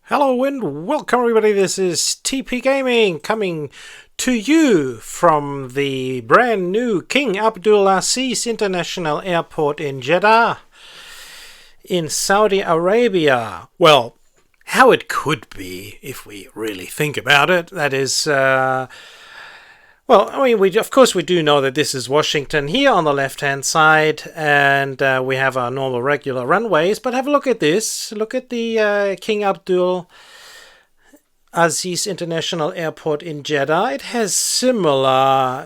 Hello and welcome everybody, this is TP Gaming coming to you from the brand new King Abdulaziz International Airport in Jeddah in Saudi Arabia. Well, how it could be if we really think about it, that is... Well, I mean, of course we do know that this is Washington here on the left-hand side, and we have our normal regular runways, but have a look at this. Look at the King Abdulaziz International Airport in Jeddah. It has similar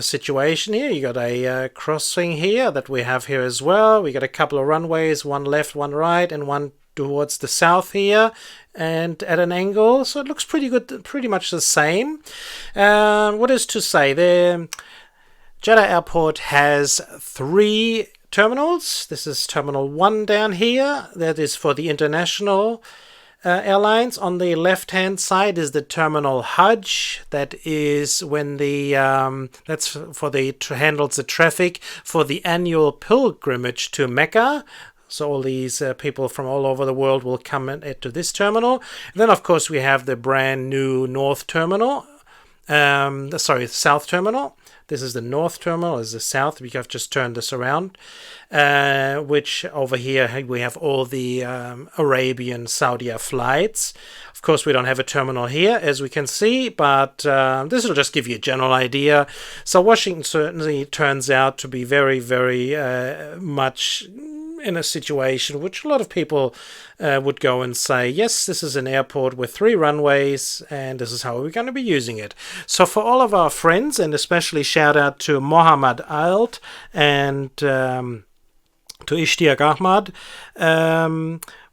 situation here. You got a crossing here that we have here as well. We got a couple of runways, one left, one right, and one towards the south here, and at an angle, so it looks pretty good, pretty much the same. What is to say, the Jeddah Airport has 3 terminals. This is Terminal 1 down here, that is for the international airlines. On the left hand side is the Terminal Hajj, that is when the that's for the handles the traffic for the annual pilgrimage to Mecca. So all these people from all over the world will come into this terminal. And then, of course, we have the brand new North Terminal. South Terminal. This is the North Terminal. This is the South. We have just turned this around. Which over here we have all the Arabian Saudi flights. Of course, we don't have a terminal here, as we can see, but this will just give you a general idea. So Washington certainly turns out to be very, very much in a situation which a lot of people would go and say, yes, this is an airport with 3 runways and this is how we're going to be using it. So for all of our friends, and especially shout out to Mohammed Alt and to Ishtiaq Ahmad,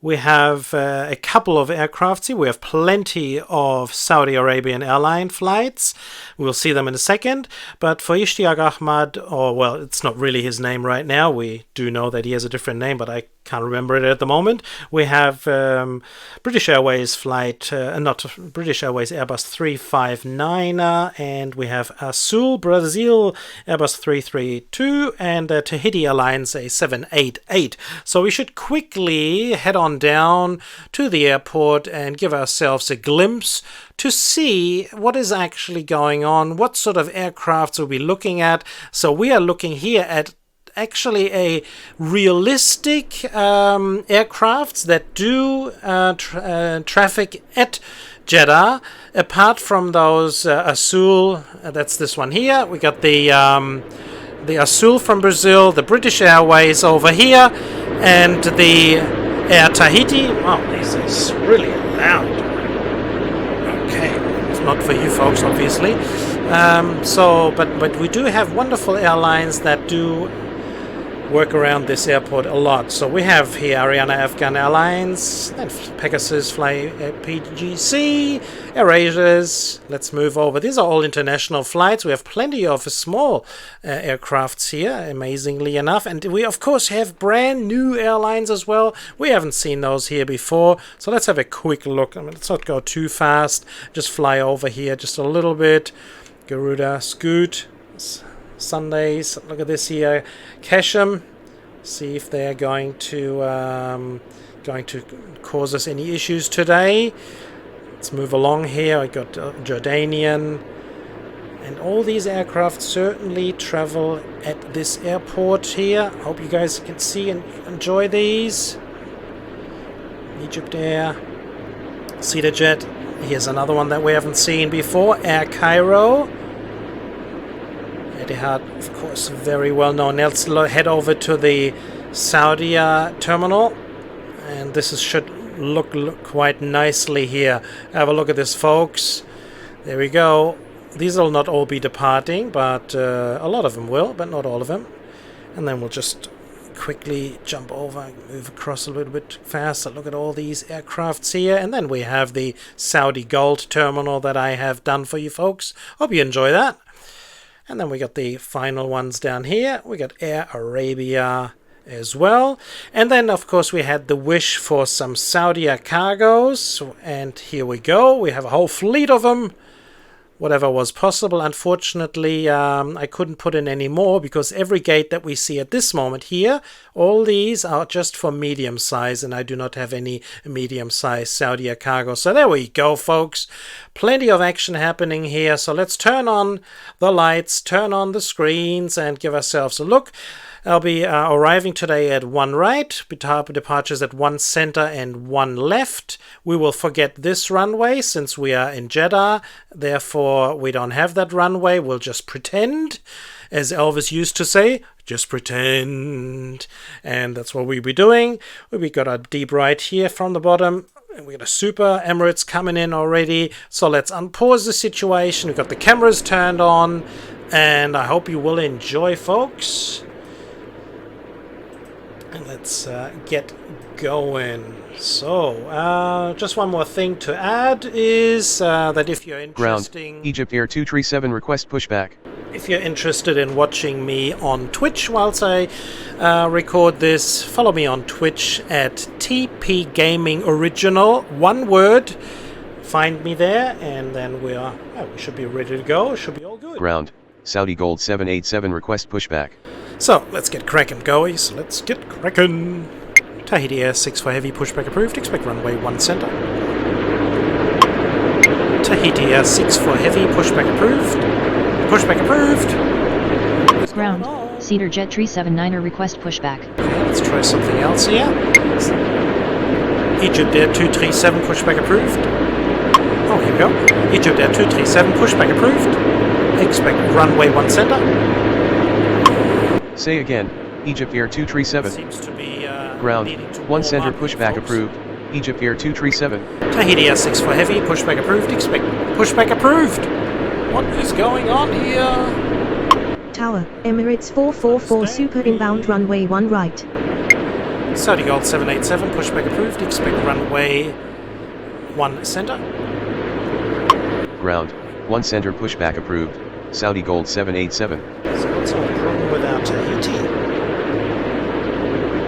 we have a couple of aircrafts here. We have plenty of Saudi Arabian airline flights. We'll see them in a second. But for Ishtiaq Ahmad, well, it's not really his name right now. We do know that he has a different name, but I can't remember it at the moment. We have British Airways flight, not British Airways Airbus 359, and we have Azul Brazil Airbus 332, and Tahiti Airlines a 788. So we should quickly head on down to the airport and give ourselves a glimpse to see what is actually going on, what sort of aircrafts we'll be looking at. So we are looking here at actually a realistic aircrafts that do traffic at Jeddah. Apart from those Azul, that's this one here. We got the Azul from Brazil, the British Airways over here, and the Air Tahiti. Oh, this is really loud. Okay, it's not for you folks, obviously. But we do have wonderful airlines that do work around this airport a lot. So we have here Ariana Afghan Airlines, and Pegasus Fly PGC, AirAsia's. Let's move over. These are all international flights. We have plenty of small aircrafts here, amazingly enough. And we, of course, have brand new airlines as well. We haven't seen those here before. So let's have a quick look. I mean, let's not go too fast. Just fly over here just a little bit. Garuda, Scoot, Sundays. Look at this here, Keshem. See if they're going to cause us any issues today. Let's move along here. I got Jordanian, and all these aircraft certainly travel at this airport here. Hope you guys can see and enjoy these. Egypt Air, CedarJet. Here's another one that we haven't seen before, Air Cairo. Etihad, of course, very well known. Now let's head over to the Saudi terminal, and this should look quite nicely here. Have a look at this, folks. There we go. These will not all be departing, but a lot of them will, but not all of them. And then we'll just quickly jump over, move across a little bit faster. Look at all these aircrafts here, and then we have the Saudi Gold terminal that I have done for you folks. Hope you enjoy that. And then we got the final ones down here. We got Air Arabia as well. And then, of course, we had the wish for some Saudi cargoes. And here we go. We have a whole fleet of them. whatever was possible. Unfortunately, I couldn't put in any more because every gate that we see at this moment here, all these are just for medium size, and I do not have any medium size Saudi Air cargo. So there we go, folks. Plenty of action happening here. So let's turn on the lights, turn on the screens, and give ourselves a look. I'll be arriving today at 1 right, departures at 1 center and 1 left. We will forget this runway since we are in Jeddah, therefore we don't have that runway. We'll just pretend, as Elvis used to say, just pretend. And that's what we'll be doing. We got our DBRITE here from the bottom. We got a Super Emirates coming in already. So let's unpause the situation. We've got the cameras turned on, and I hope you will enjoy, folks. And let's get going. So, just one more thing to add is that if you're interested... Ground, Egypt Air 237 request pushback. If you're interested in watching me on Twitch whilst I record this, follow me on Twitch at TP Gaming Original, one word. Find me there, and then we should be ready to go. It should be all good. Ground, Saudi Gold 787 request pushback. So, let's get cracking, guys. Let's get cracking. Tahiti Air 6 for heavy, pushback approved. Expect runway 1 center. Tahiti Air 6 for heavy, pushback approved. Pushback approved. Ground, Cedar Jet 379er request pushback. Okay, let's try something else here. Egypt Air 237, pushback approved. Oh, here we go. Egypt Air 237, pushback approved. Expect runway 1 center. Say again, Egypt Air 237. Seems to be Ground, 1 center pushback approved. Egypt Air 237. Tahiti Air 6 for heavy, pushback approved. Expect pushback approved. What is going on here? Tower, Emirates 444 Super inbound runway 1 right. Saudi Gold 787, pushback approved. Expect runway 1 center. Ground, 1 center pushback approved. Saudi Gold 787. So what's our problem with our Tahiti?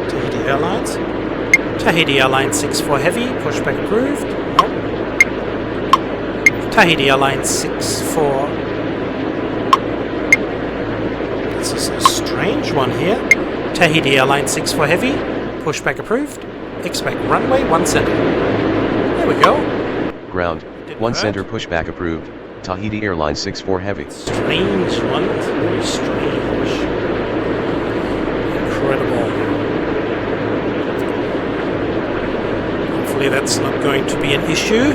Tahiti Airlines. Tahiti Airlines 6 for heavy, pushback approved. Nope. Tahiti Airlines 6 for... This is a strange one here. Tahiti Airlines 6 for heavy, pushback approved. Expect runway 1 center. There we go. Ground, 1 center pushback approved. Tahiti Airlines 6 for heavy. Strange one. Very strange. Incredible. Hopefully that's not going to be an issue.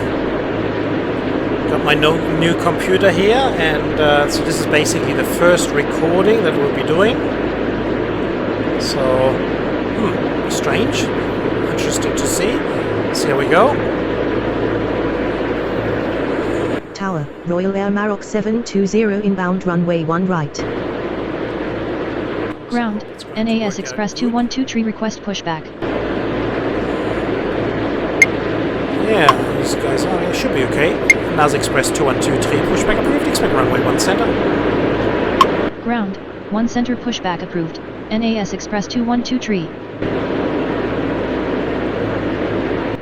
Got my new computer here, and so this is basically the first recording that we'll be doing. So, strange. Interesting to see. So here we go. Tower, Royal Air Maroc 720 inbound runway 1 right. Ground, NAS Express 212 tree request pushback. Yeah, these guys should be okay. NAS Express 2123, pushback approved. Expect runway 1 center. Ground, 1 center pushback approved. NAS Express 212 tree.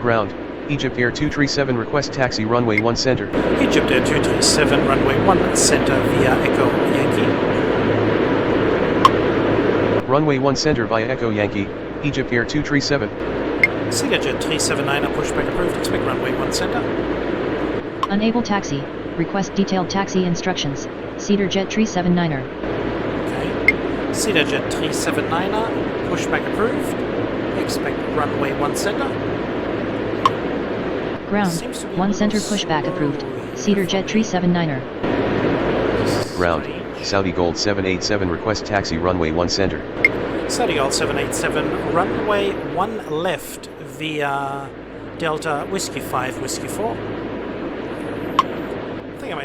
Ground, Egypt Air 237 request taxi runway 1 center. Egypt Air 237 runway 1 center via Echo Yankee. Runway 1 center via Echo Yankee, Egypt Air 237. Cedar Jet 379er, pushback approved. Expect runway 1 center. Unable taxi. Request detailed taxi instructions. Cedar Jet 379er. Okay. Cedar Jet 379er, pushback approved. Expect runway 1 center. Ground, 1 center pushback approved. Cedar Jet 379er. Ground, Saudi Gold 787 request taxi runway 1 center. Saudi Gold 787 runway 1 left via Delta Whiskey 5 Whiskey 4.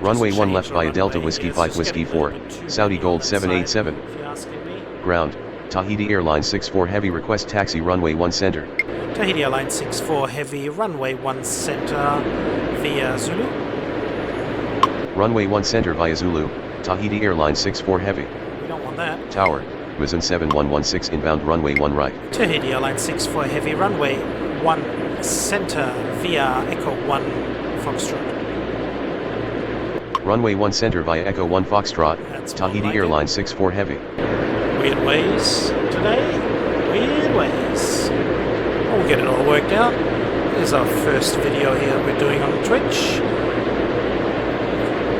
Runway 1 left via Delta Whiskey 5 Whiskey 4, Saudi Gold 787. Ground, Tahiti Airlines 64 heavy request taxi runway 1 center. Tahiti Airlines 64 heavy runway 1 center via Zulu. Runway 1 center via Zulu, Tahiti Airlines 64 heavy. We don't want that. Tower, Wizn 7116 inbound runway 1 right. Tahiti Airlines 64 heavy runway 1 center via Echo 1 Foxtrot. Runway 1 center via Echo 1 Foxtrot, That's Tahiti like Airlines 64 Heavy. Weird ways today. Weird ways. We'll get it all worked out. Here's our first video here we're doing on Twitch.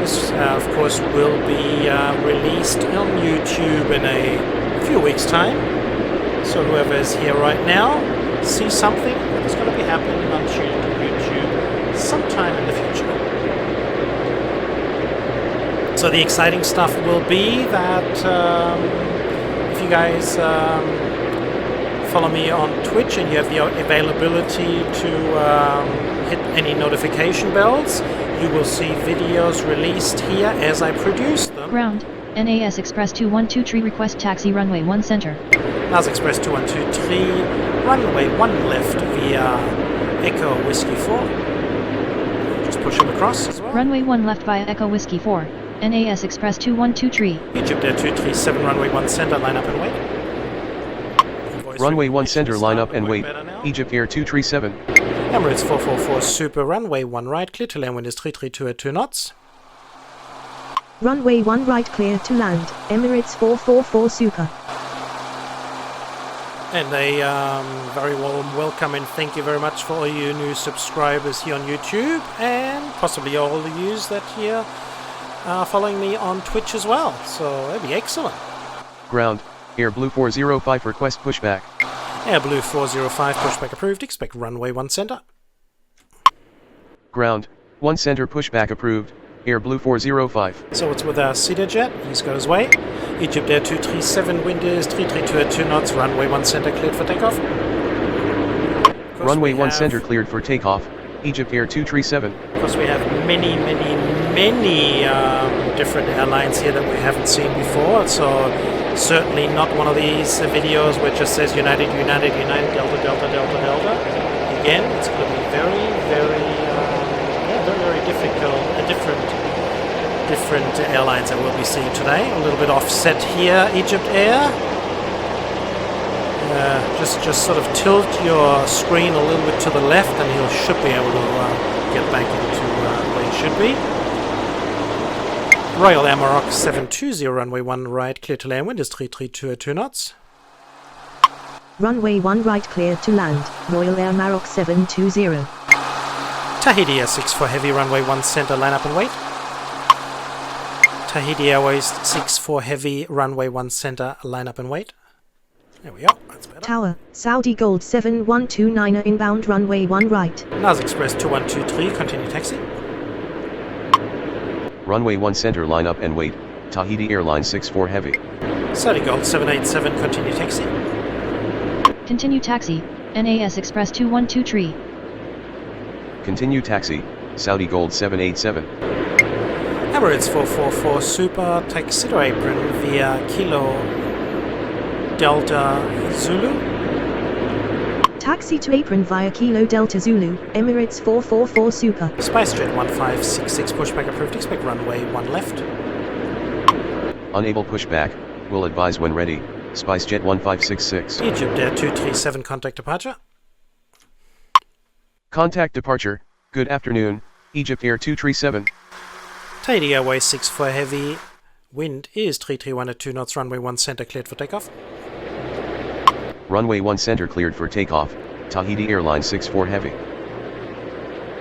This, of course, will be released on YouTube in a few weeks' time. So whoever is here right now sees something that is going to be happening on YouTube sometime in the future. So the exciting stuff will be that if you guys follow me on Twitch and you have the availability to hit any notification bells, you will see videos released here as I produce them. Ground, NAS Express 212 request taxi runway 1 center. NAS Express 2123, runway 1 left via Echo Whiskey 4. Just push him across as well. Runway 1 left via Echo Whiskey 4, NAS Express 2123. Egypt Air 237, runway 1 center, line up and wait. Runway 1 center, line up and wait. Egypt Air 237. Emirates 444 Super, runway 1 right, clear to land, wind is 332 at 2 knots. Runway 1 right clear to land, Emirates 444 Super. And a very warm welcome and thank you very much for all you new subscribers here on YouTube, and possibly all of you that here are following me on Twitch as well. So that'd be excellent. Ground, Air Blue 405 request pushback. Air Blue 405 pushback approved. Expect runway 1 center. Ground, 1 center pushback approved. Air Blue 405. So it's with our Cedar Jet. He's got his way. Egypt Air 237, wind is 332 at 2 knots. Runway 1 center cleared for takeoff. Runway 1 center cleared for takeoff. Egypt Air 237. Of course, we have many different airlines here that we haven't seen before. So certainly not one of these videos where it just says United, United, United, Delta, Delta, Delta, Delta. Again, it's going to be very difficult, different airlines that we'll be seeing today. A little bit offset here, Egypt Air. Just sort of tilt your screen a little bit to the left, and you should be able to get back into where you should be. Royal Air Maroc 720, runway 1 right, clear to land, wind is 332 at 2 knots. Runway 1 right clear to land, Royal Air Maroc 720. Tahiti Air 64 heavy, runway 1 center, line up and wait. Tahiti Airways 64 heavy, runway 1 center, line up and wait. There we go, that's better. Tower, Saudi Gold 7129 inbound runway 1 right. NAS Express 2123, continue taxi. Runway 1 center, line up and wait. Tahiti Airlines 64 heavy. Saudi Gold 787, continue taxi. Continue taxi, NAS Express 2123. Continue taxi, Saudi Gold 787. Emirates 444 Super, tuxedo apron via Kilo Delta Zulu. Taxi to apron via Kilo Delta Zulu, Emirates 444 Super. SpiceJet 1566, pushback approved, expect runway 1 left. Unable pushback, will advise when ready. SpiceJet 1566. Egypt Air 237, contact departure. Contact departure, good afternoon, Egypt Air 237. Tahiti Airways 64 heavy, wind is 331 at 2 knots, runway 1 center cleared for takeoff. Runway 1 center cleared for takeoff, Tahiti Airlines 64 heavy.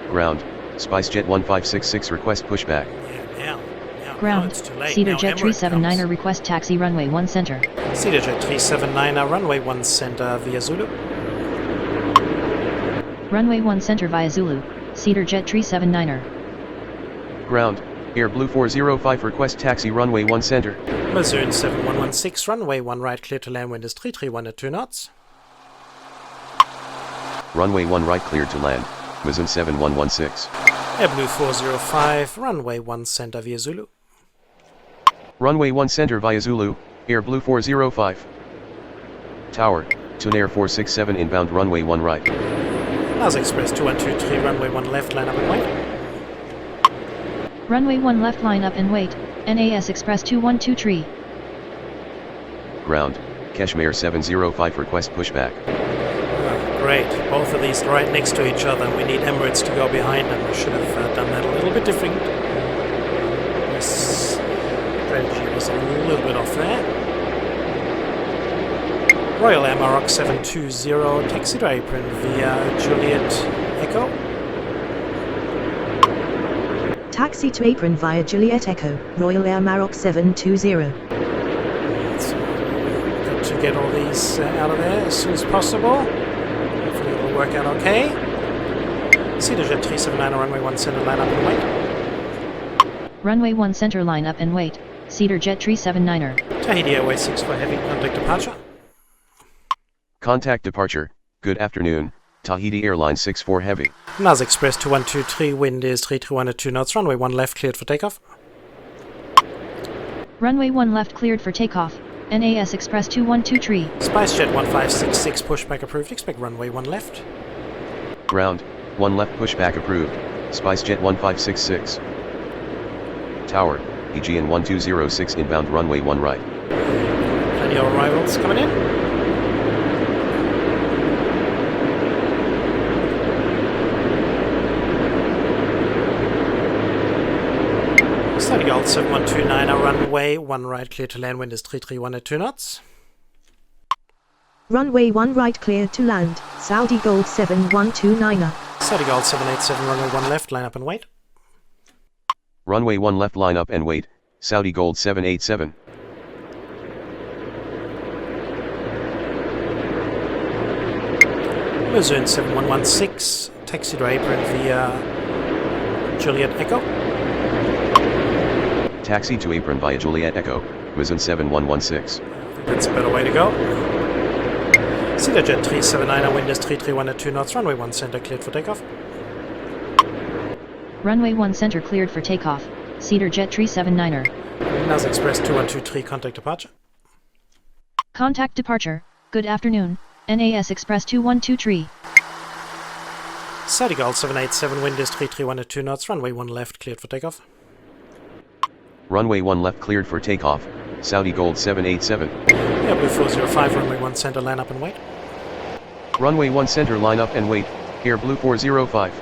Ground, SpiceJet 1566 request pushback. Now, Ground, it's too late. Cedar Now Jet Emirates 379er comes. request taxi runway 1 center. Cedar Jet 379er, runway 1 center via Zulu. Runway 1 center via Zulu, Cedar Jet 379er. Ground, Air Blue 405 request taxi runway 1 center. Mazoon 7116, runway 1 right, clear to land, wind is 331 at 2 knots. Runway 1 right cleared to land, Mazoon 7116. Air Blue 405, runway 1 center via Zulu. Runway 1 center via Zulu, Air Blue 405. Tower, Tunair 467 inbound runway 1 right. NAS Express 2123, runway 1 left, line up and wait. Runway 1 left, line up and wait, NAS Express 2123. Ground, Kashmir 705 request pushback. Great, both of these right next to each other. We need Emirates to go behind them. We should have done that a little bit different. strategy was a little bit off there. Royal Air Maroc 720, taxi to apron via Juliet Echo. Taxi to apron via Juliet Echo, Royal Air Maroc 720. Got to get all these out of there as soon as possible. Hopefully it will work out okay. Cedar Jet 379, runway 1 center, line up and wait. Runway 1 center, line up and wait. Cedar Jet 379er. Tahiti Airways 64 heavy, contact departure. Contact departure, good afternoon, Tahiti Airlines 64 heavy. NAS Express 2123, wind is 331 at 2 knots, runway 1 left cleared for takeoff. Runway 1 left cleared for takeoff. NAS Express 2123. SpiceJet 1566, pushback approved, expect runway 1 left. Ground, 1 left pushback approved, SpiceJet 1566. Tower, AEGN 1206 inbound runway 1 right. Plenty of arrivals coming in. Saudi Gold 7129, runway 1 right clear to land, wind is 331 at 2 knots. Runway 1 right clear to land, Saudi Gold 7129. Saudi Gold 787, runway 1 left, line up and wait. Runway 1 left line up and wait, Saudi Gold 787. Luzerne 7116, taxi to apron via Juliet Echo. Taxi to apron via Juliet Echo, Luzerne 7116. That's a better way to go. Cedar Jet 379, wind is 331 at 2 knots, runway 1 center cleared for takeoff. Runway 1 center cleared for takeoff. Cedar Jet 379er. NAS Express 2123, contact departure. Contact departure, good afternoon, NAS Express 2123. Saudi Gold 787, wind is 331 at 2 knots, runway 1 left cleared for takeoff. Runway 1 left cleared for takeoff, Saudi Gold 787. Air Blue 405, runway 1 center, line up and wait. Runway 1 center line up and wait, Air Blue 405.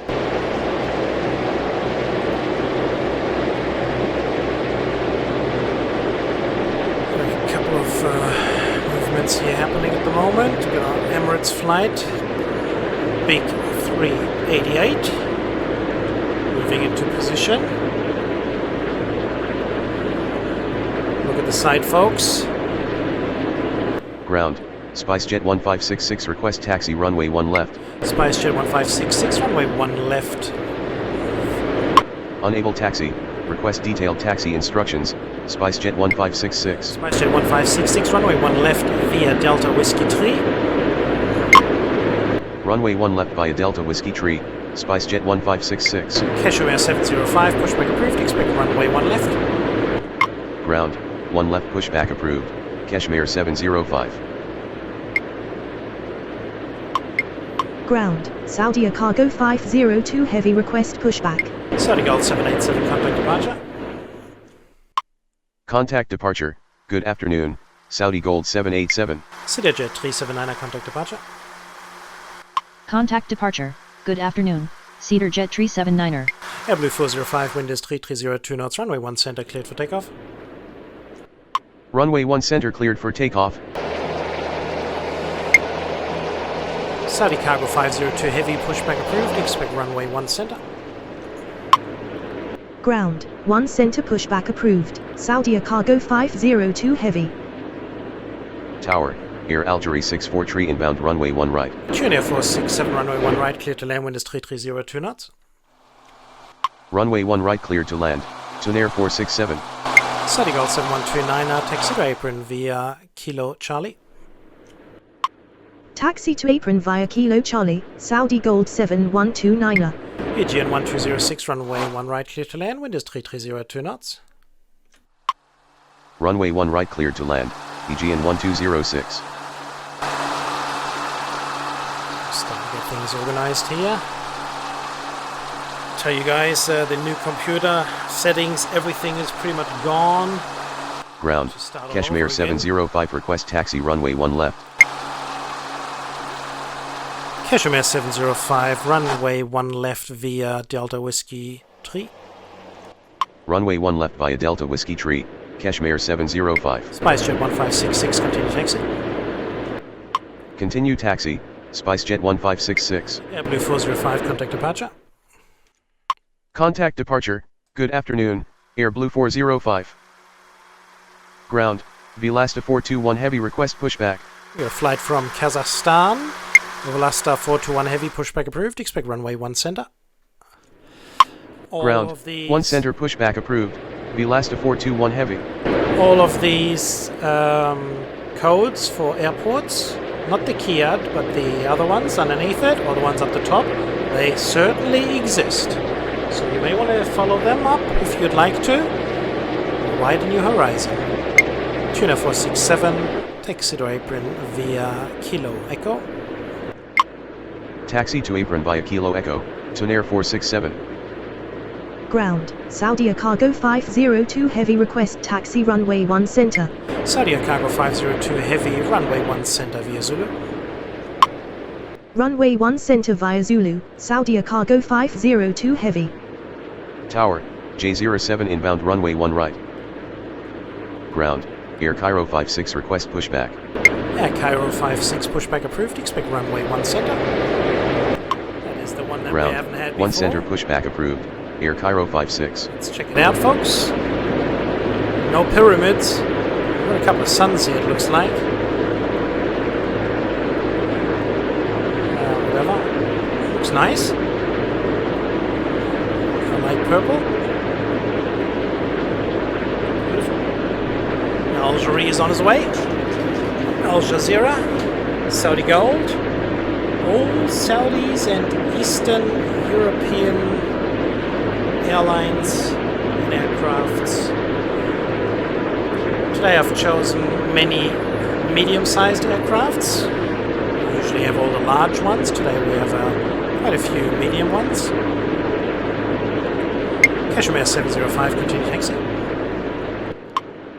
A couple of movements here happening at the moment. We've got our Emirates flight, Big 388, moving into position. Look at the side, folks. Ground, SpiceJet 1566 request taxi runway 1 left. SpiceJet 1566, runway 1 left. Unable taxi, request detailed taxi instructions, SpiceJet 1566. SpiceJet 1566, runway 1 left via Delta Whiskey 3. Runway 1 left via Delta Whiskey 3, SpiceJet 1566. KSEA 705, pushback approved, expect runway 1 left. Ground, 1 left pushback approved, KSEA 705. Ground, Saudi Cargo 502 heavy request pushback. Saudi Gold 787, contact departure. Contact departure, good afternoon, Saudi Gold 787. Cedar Jet 379, contact departure. Contact departure, good afternoon, Cedar Jet 379er. Air Blue 405, wind is 330 at 2 knots, runway 1 center cleared for takeoff. Runway 1 center cleared for takeoff. Saudi Cargo 502 heavy, pushback approved, expect runway 1 center. Ground, 1 center pushback approved, Saudi Cargo 502 heavy. Tower, Air Algerie 643 inbound runway 1 right. Tune Air 467, runway 1 right, clear to land, wind is 330 at 2 knots. Runway 1 right cleared to land, Tune Air 467. Saudi Gold 7129, taxi to apron via Kilo Charlie. Taxi to apron via Kilo Charlie, Saudi Gold 7129. ADIRS 1206, runway 1 right, clear to land, wind is 330 at 2 knots. Runway 1 right cleared to land, ADIRS 1206. Starting to get things organized here. Tell you guys, the new computer settings, everything is pretty much gone. Ground, KSEA 705 request taxi runway 1 left. KSEA 705, runway 1 left via Delta Whiskey 3. Runway 1 left via Delta Whiskey 3, Kashmir 705. SpiceJet 1566, continue taxi. Continue taxi, SpiceJet 1566. Blue 405, contact departure. Contact departure, good afternoon, Air Blue 405. Ground, Velasta 421 Heavy request pushback. Your flight from Kazakhstan. Velasta 421 Heavy, pushback approved. Expect runway 1 center. Ground, 1 center pushback approved. Velasta 421 Heavy. All of these codes for airports, not the KEWR, but the other ones underneath it, or the ones up the top, they certainly exist. So you may want to follow them up if you'd like to. Widen your horizon. Tuna 467, taxi to apron via Kilo Echo. Taxi to apron via Kilo Echo, Tunair 467. Ground, Saudia Cargo 502 Heavy request taxi runway 1 center. Saudia Cargo 502 Heavy, runway 1 center via Zulu. Runway 1 center via Zulu, Saudia Cargo 502 Heavy. Tower, J07 inbound runway 1 right. Ground, Air Cairo 56 request pushback. Air Cairo 56 pushback approved. Expect runway 1 center. That is the one that Ground, we haven't had before. 1 center pushback approved. Air Cairo 56. Let's check it out, folks. No pyramids. We've got a couple of suns here, it looks like. Whatever. Looks nice. I like purple. Beautiful. Algeria is on his way. Al Jazeera. Saudi Gold. All Saudis and Eastern European airlines and aircrafts. Today I've chosen many medium-sized aircrafts. We usually have all the large ones. Today we have quite a few medium ones. Kashmir 705, continue taxi.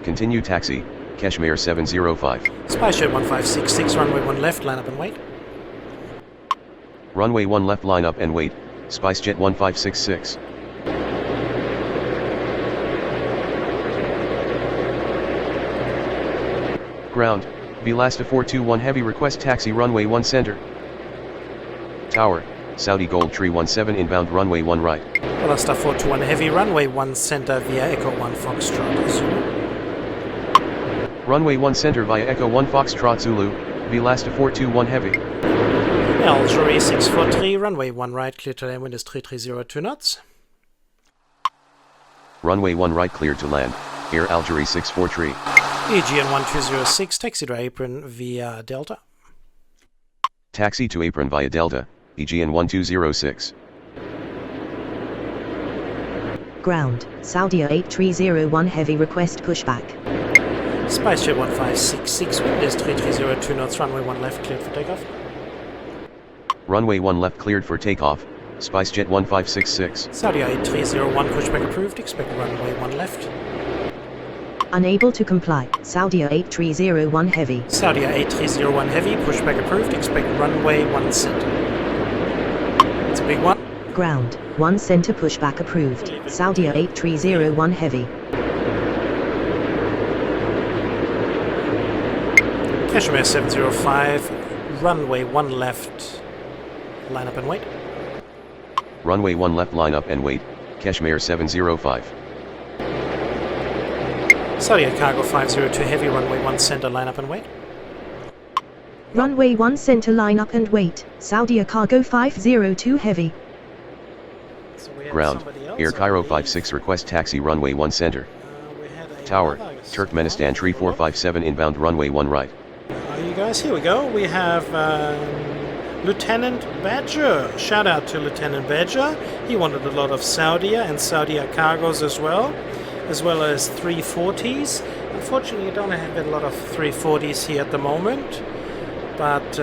Continue taxi, Kashmir 705. SpiceJet 1566, runway 1 left, line up and wait. Runway 1 left, line up and wait, SpiceJet 1566. Ground, Velasta 421 Heavy request taxi runway 1 center. Tower, Saudi Gold Tree 17 inbound runway 1 right. Velasta 421 Heavy, runway 1 center via Echo 1 Foxtrot Zulu. Runway 1 center via Echo 1 Foxtrot Zulu, Velasta 421 Heavy. Algeria 643, runway 1 right, clear to land, wind is 3302 knots. Runway 1 right cleared to land, Air Algeria 643. EGN 1206, taxi to apron via Delta. Taxi to apron via Delta, EGN 1206. Ground, Saudia 8301 Heavy request pushback. SpiceJet 1566, wind is 3302 knots, runway 1 left, cleared for takeoff. Runway 1 left cleared for takeoff, SpiceJet 1566. Saudia 8301, pushback approved, expect runway 1 left. Unable to comply, Saudia 8301 Heavy. Saudia 8301 Heavy, pushback approved, expect runway 1 center. It's a big one. Ground, 1 center pushback approved, Saudia 8301 Heavy. Kashmir 705, runway 1 left, line up and wait. Runway 1 left line up and wait, Kashmir 705. Saudia Cargo 502 Heavy, runway 1 center, line up and wait. Runway 1 center line up and wait, Saudia Cargo 502 Heavy. So we have Ground, somebody else, Air I Cairo believe. 56 request taxi runway 1 center. We had a Tower, other Turkmenistan Tree 457 inbound runway 1 right. You guys, here we go. We have Lieutenant Badger. Shout out to Lieutenant Badger. He wanted a lot of Saudia and Saudia cargoes as well as 340s. Unfortunately, I don't have a lot of 340s here at the moment, but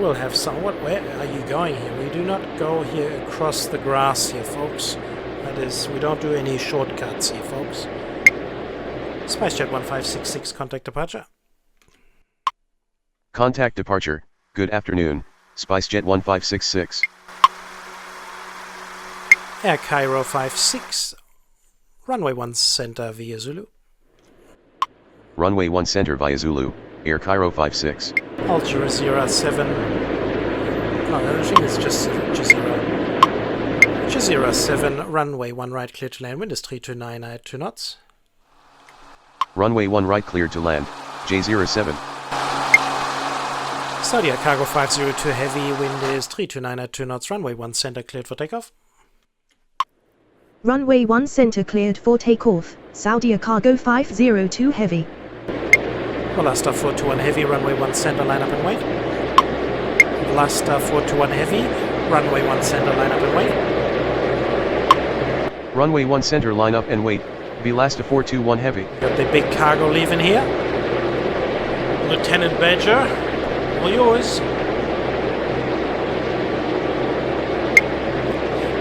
we'll have some. Where are you going here? We do not go here across the grass here, folks. That is, we don't do any shortcuts here, folks. SpiceJet 1566, contact departure. Contact departure, good afternoon, SpiceJet 1566. Air Cairo 56, runway 1 center via Zulu. Runway 1 center via Zulu, Air Cairo 56. Jazeera 7. No, I think it's just Jazeera. Jazeera 7, runway 1 right, clear to land, wind is 329 at 2 knots. Runway 1 right cleared to land, J07. Saudi Cargo 502 heavy, wind is 329 at 2 knots, runway 1 center cleared for takeoff. Runway 1 center cleared for takeoff. Saudi Cargo 502 heavy. Veloster 421 heavy, runway 1 center, line up and wait. Veloster 421 heavy, runway 1 center, line up and wait. Runway 1 center line up and wait, Velasta 421 heavy. Got the big cargo leaving here. Lieutenant Badger, all yours.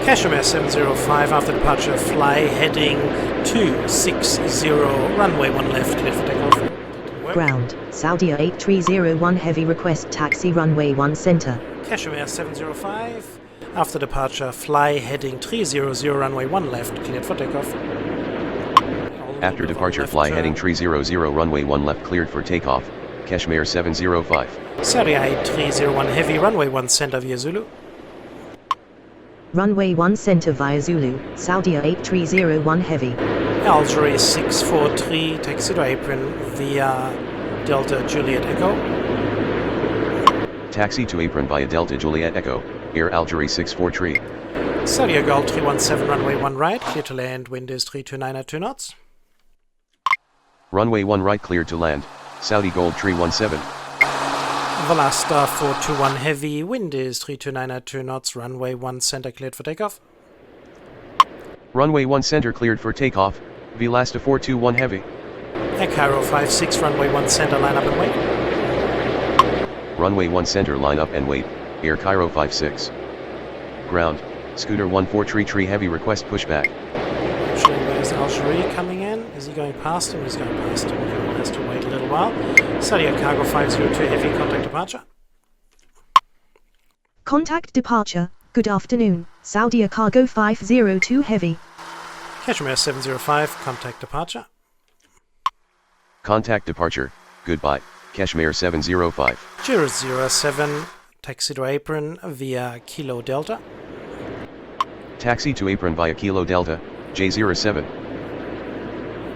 Kashmir 705 after departure, fly heading 260, runway 1 left, clear for takeoff. Ground, Saudia 8301 heavy, request taxi runway 1 center. Kashmir 705 after departure, fly heading 300, runway 1 left, cleared for takeoff. After departure, fly heading 300, runway 1 left, cleared for takeoff. Kashmir 705. Saudi 8301 heavy, runway 1 center via Zulu. Runway 1 center via Zulu, Saudia 8301 heavy. Algeria 643, taxi to apron via Delta Juliet Echo. Taxi to apron via Delta Juliet Echo, Air Algeria 643. Saudi Gold 317, runway 1 right, clear to land, wind is 329 at 2 knots. Runway 1 right cleared to land, Saudi Gold 317. Veloster 421 heavy, wind is 329 at 2 knots, runway 1 center cleared for takeoff. Runway 1 center cleared for takeoff, Velasta 421 heavy. Air Cairo 56, runway 1 center, line up and wait. Runway 1 center line up and wait, Air Cairo 56. Ground, Scooter 1433 heavy, request pushback. Actually, where's Algeria coming in? Is he going past him? He's going past him. He has to wait a little while. Saudi Cargo 502 heavy, contact departure. Contact departure. Good afternoon, Saudi Cargo 502 heavy. Kashmir 705, contact departure. Contact departure, goodbye, Kashmir 705. Jazeera 7, taxi to apron via Kilo Delta. Taxi to apron via Kilo Delta, J07.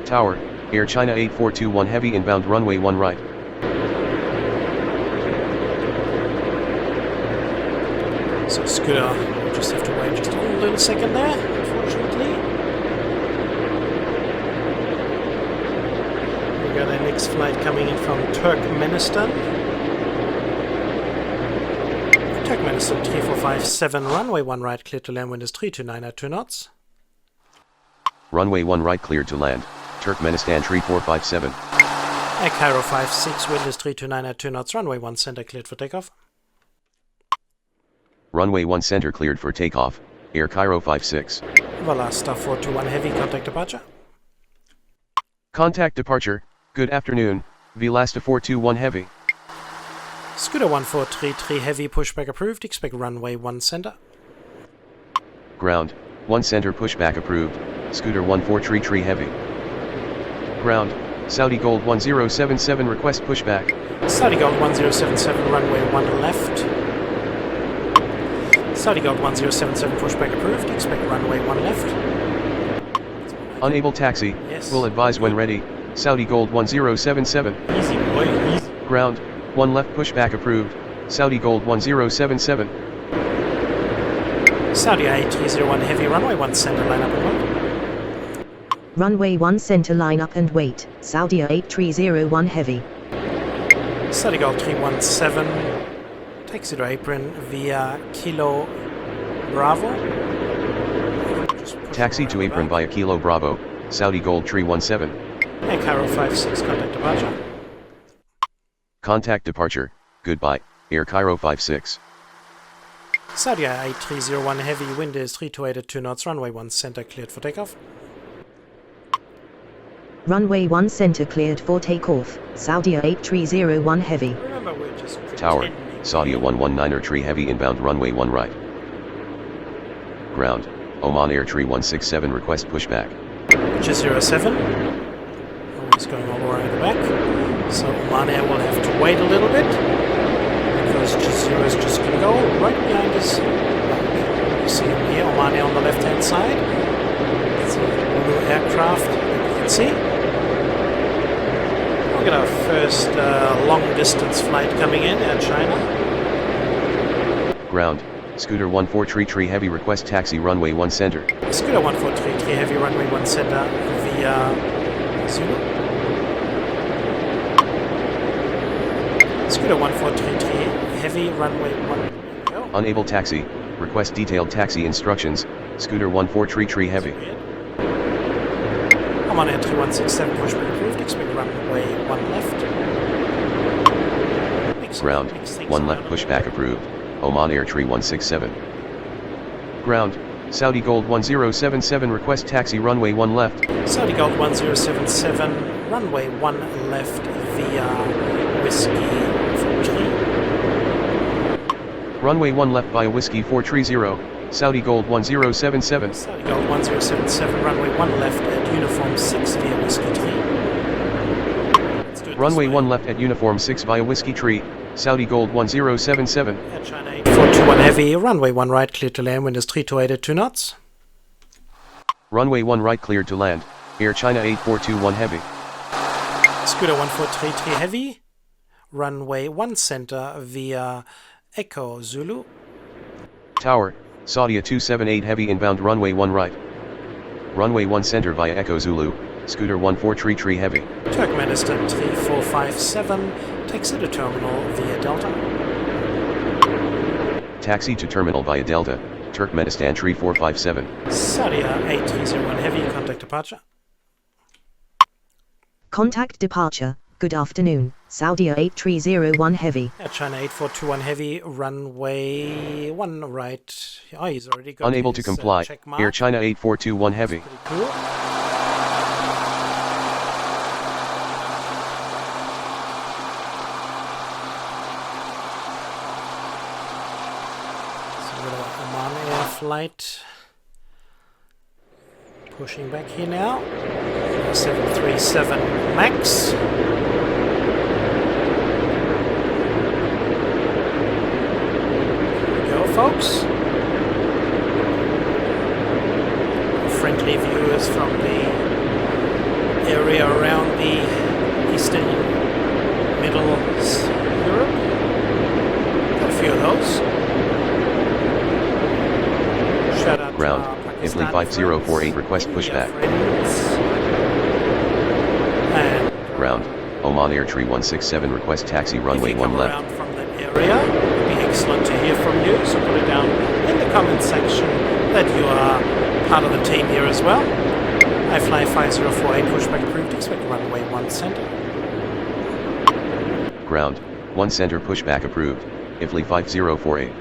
Tower, Air China 8421 heavy, inbound runway 1 right. So Scooter, we'll just have to wait just a little second there, unfortunately. We got our next flight coming in from Turkmenistan. Turkmenistan 3457, runway 1 right, clear to land, wind is 329 at 2 knots. Runway 1 right cleared to land, Turkmenistan 3457. Air Cairo 56, wind is 329 at 2 knots, runway 1 center cleared for takeoff. Runway 1 center cleared for takeoff, Air Cairo 56. Veloster 421 heavy, contact departure. Contact departure, good afternoon, Velasta 421 heavy. Scooter 1433 heavy, pushback approved, expect runway 1 center. Ground, 1 center pushback approved, Scooter 1433 heavy. Ground, Saudi Gold 1077 request pushback. Saudi Gold 1077, runway 1 left. Saudi Gold 1077, pushback approved, expect runway 1 left. Unable taxi, Yes. will advise when ready, Saudi Gold 1077. Easy boy, easy. Ground, 1 left pushback approved, Saudi Gold 1077. Saudi 8301 heavy, runway 1 center, line up and wait. Runway 1 center, line up and wait, Saudi 8301 heavy. Saudi Gold 317, taxi to apron via Kilo Bravo. Taxi to apron via Kilo Bravo, Saudi Gold 317. Air Cairo 56, contact departure. Contact departure, goodbye, Air Cairo 56. Saudi 8301 heavy, wind is 328 at 2 knots, runway 1 center cleared for takeoff. Runway 1 center cleared for takeoff, Saudi 8301 heavy. Remember, we're just Tower, pretending. Saudi 119 heavy, inbound runway 1 right. Ground, Oman Air 3167 request pushback. Jazeera 7, Always going all the way in the back. So Oman Air will have to wait a little bit, because G0 is just going to go right behind us. You see him here, Oman Air on the left hand side. It's a blue aircraft that you can see. We'll get our first long distance flight coming in, Air China. Ground, Scooter 1433 Heavy request taxi runway 1 center. Scooter 1433 Heavy runway 1 center via Zulu. Scooter 1433 Heavy runway 1. Go. Unable taxi, request detailed taxi instructions, Scooter 1433 Heavy. Oman Air 3167 pushback approved, expect runway 1 left. Ground, 1 left pushback approved, Oman Air 3167. Ground, Saudi Gold 1077 request taxi runway 1 left. Saudi Gold 1077 runway 1 left via Whiskey 43. Runway 1 left via Whiskey 430, Saudi Gold 1077. Saudi Gold 1077 runway 1 left at Uniform 6 via Whiskey 3. Runway 1 left at Uniform 6 via Whiskey 3, Saudi Gold 1077. Air China 8421 Heavy, runway 1 right cleared to land, wind is 3280 at 2 knots. Runway 1 right cleared to land, Air China 8421 Heavy. Scooter 1433 Heavy, runway 1 center via Echo Zulu. Tower, Saudia 278 Heavy inbound runway 1 right. Runway 1 center via Echo Zulu, Scooter 1433 Heavy. Turkmenistan 3457, taxi to terminal via Delta. Taxi to terminal via Delta, Turkmenistan 3457. Saudia 8301 Heavy, contact departure. Contact departure. Good afternoon, Saudia 8301 Heavy. Air China 8421 Heavy, runway 1 right. Oh, he's already got Unable his, to comply, check mark. Air China 8421 Heavy. Pretty cool. So we've got an Oman Air flight pushing back here now. 737 MAX. Folks, friendly viewers from the area around the Eastern Middle Europe, got a few of those. Shout out Ground, to our Italy 5048 request pushback. And Ground, Oman Air 3167 request taxi runway 1 left. around from that area, it'd be excellent to hear from you, so put it down in the comment section that you are part of the team here as well. I fly 5048, pushback approved, expect runway 1 center. Ground, 1 center pushback approved, Italy 5048.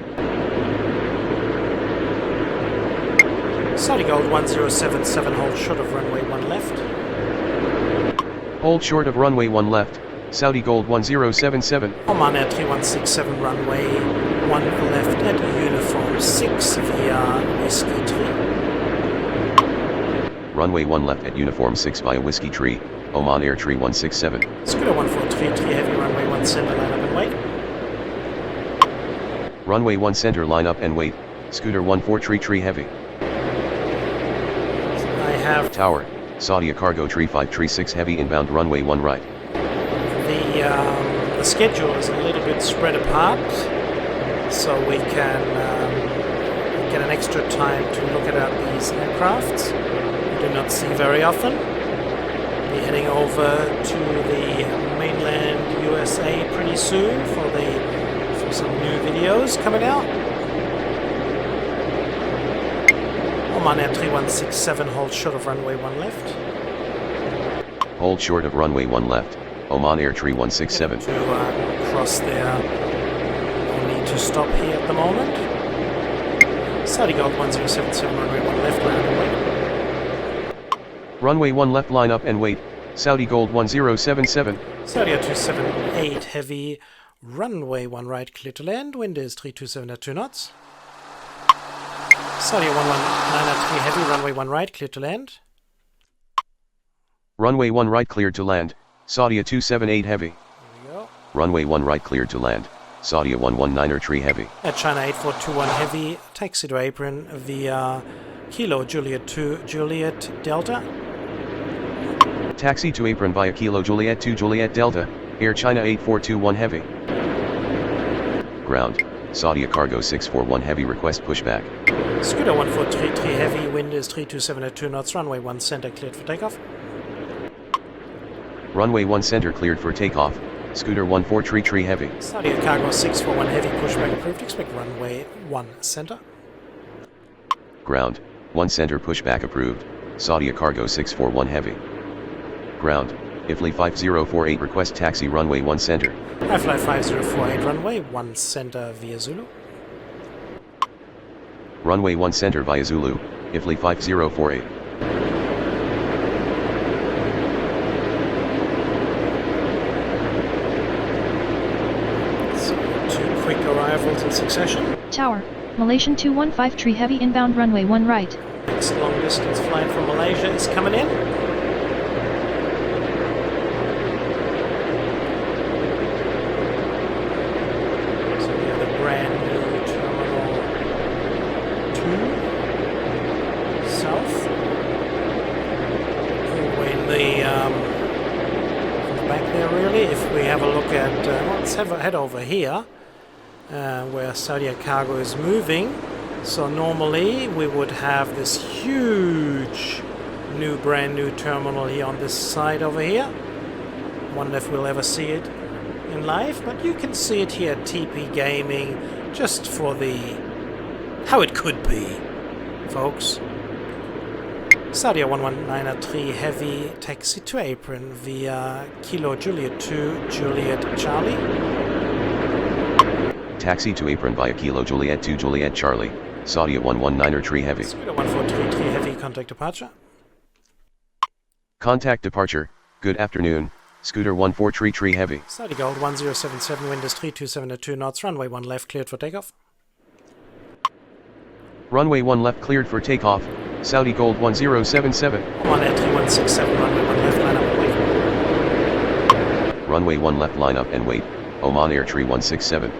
Saudi Gold 1077, hold short of runway 1 left. Hold short of runway 1 left, Saudi Gold 1077. Oman Air 3167, runway 1 left at Uniform 6 via Whiskey 3. Runway 1 left at Uniform 6 via Whiskey 3, Oman Air 3167. Scooter 1433 Heavy, runway 1 center, line up and wait. Runway 1 center line up and wait, Scooter 1433 Heavy. I have Tower, Saudia Cargo 3536 Heavy inbound runway 1 right. the schedule is a little bit spread apart, so we can get an extra time to look at these aircrafts. We do not see very often. Be heading over to the mainland USA pretty soon for some new videos coming out. Oman Air 3167, hold short of runway 1 left. Hold short of runway 1 left, Oman Air 3167. To cross there, no need to stop here at the moment. Saudi Gold 1077, runway 1 left, line up and wait. Runway 1 left line up and wait, Saudi Gold 1077. Saudi 278 Heavy, runway 1 right, clear to land, wind is 327 at 2 knots. Saudi 119 Heavy, runway 1 right, clear to land. Runway 1 right cleared to land, Saudia 278 heavy. Here we go. Runway 1 right cleared to land, Saudia 119er tree heavy. At China 8421 heavy, taxi to apron via Kilo Juliet 2 Juliet Delta. Taxi to apron via Kilo Juliet 2 Juliet Delta, Air China 8421 heavy. Ground, Saudia Cargo 641 heavy request pushback. Scooter 1433 heavy, wind is 327 at 2 knots, runway 1 center cleared for takeoff. Runway 1 center cleared for takeoff, Scooter 1433 heavy. Saudia Cargo 641 heavy, pushback approved, expect runway 1 center. Ground, 1 center pushback approved, Saudia Cargo 641 heavy. Ground, IFLI 5048 request taxi runway 1 center. Fly 5048 runway 1 center via Zulu. Runway 1 center via Zulu, IFLI 5048. So, 2 quick arrivals in succession. Tower, Malaysian 215 heavy inbound runway 1 right. Next long distance flight from Malaysia is coming in. So we have the brand new Terminal 2 South. Way in the back there really. If we have a look at, let's head over here where Saudia Cargo is moving. So normally we would have this huge brand new terminal here on this side over here. Wonder if we'll ever see it in life, but you can see it here at TP Gaming just for the how it could be, folks. Saudia 119er heavy taxi to apron via Kilo Juliet 2 Juliet Charlie. Taxi to apron via Kilo Juliet 2 Juliet Charlie, Saudia 119er heavy. Scooter 1433 heavy, contact departure. Contact departure, good afternoon, Scooter 1433 heavy. Saudia Gold 1077, wind is 327 at 2 knots, runway 1 left cleared for takeoff. Runway 1 left cleared for takeoff, Saudi Gold 1077. 1 at 3167, runway 1 left, line up and wait. Runway 1 left line up and wait, Oman Air Tree 167.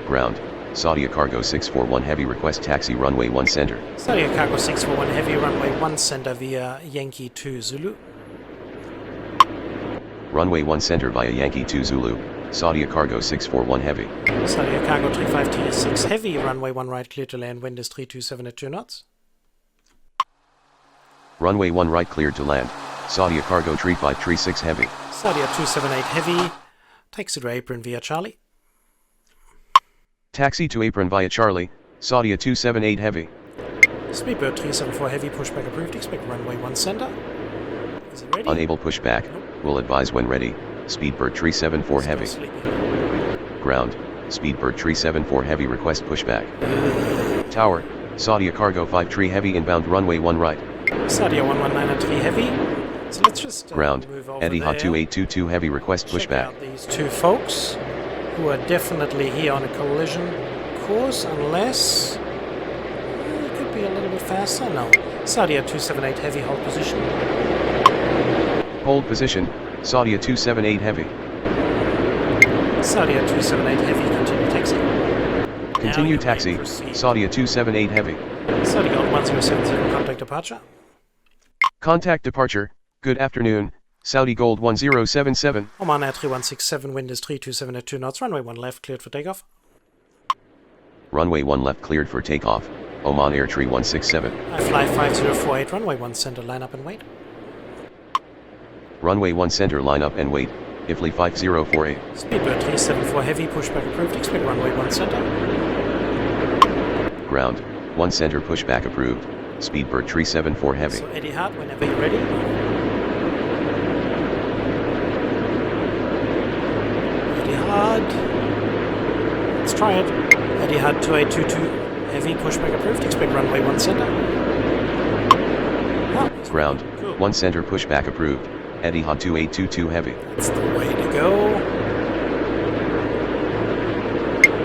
Ground, Saudia Cargo 641 heavy request taxi runway 1 center. Saudia Cargo 641 heavy, runway 1 center via Yankee 2 Zulu. Runway 1 center via Yankee 2 Zulu, Saudia Cargo 641 heavy. Saudia Cargo 3536 heavy, runway 1 right clear to land, wind is 327 at 2 knots. Runway 1 right cleared to land, Saudia Cargo 3536 heavy. Saudia 278 heavy, taxi to apron via Charlie. Taxi to apron via Charlie, Saudia 278 heavy. Speedbird 374 heavy, pushback approved, expect runway 1 center. Is it ready? Unable pushback, will advise when ready, Speedbird 374 heavy. Ground, Speedbird 374 heavy request pushback. Tower, Saudia Cargo 53 heavy inbound runway 1 right. Saudia 119er heavy. So let's just Ground, move over Etihad there. 2822 heavy request Check pushback. out these two folks who are definitely here on a collision course, unless it could be a little bit faster. No. Saudia 278 heavy, hold position. Hold position, Saudia 278 heavy. Saudia 278 heavy, continue taxi. Continue you may taxi, proceed. Saudia 278 heavy. Saudia Gold 1077, contact departure. Contact departure, good afternoon, Saudi Gold 1077. Oman Air 3167, wind is 327 at 2 knots, runway 1 left cleared for takeoff. Runway 1 left cleared for takeoff, Oman Air Tree 167. I fly 5048, runway 1 center, line up and wait. Runway 1 center line up and wait, IFLI 5048. Speedbird 374 heavy, pushback approved, expect runway 1 center. Ground, 1 center pushback approved, Speedbird 374 heavy. So Etihad, whenever you're ready. Etihad. Let's try it. Etihad 2822 heavy, pushback approved, expect runway 1 center. Ah, Ground, cool. 1 center pushback approved, Etihad 2822 heavy. That's the way to go.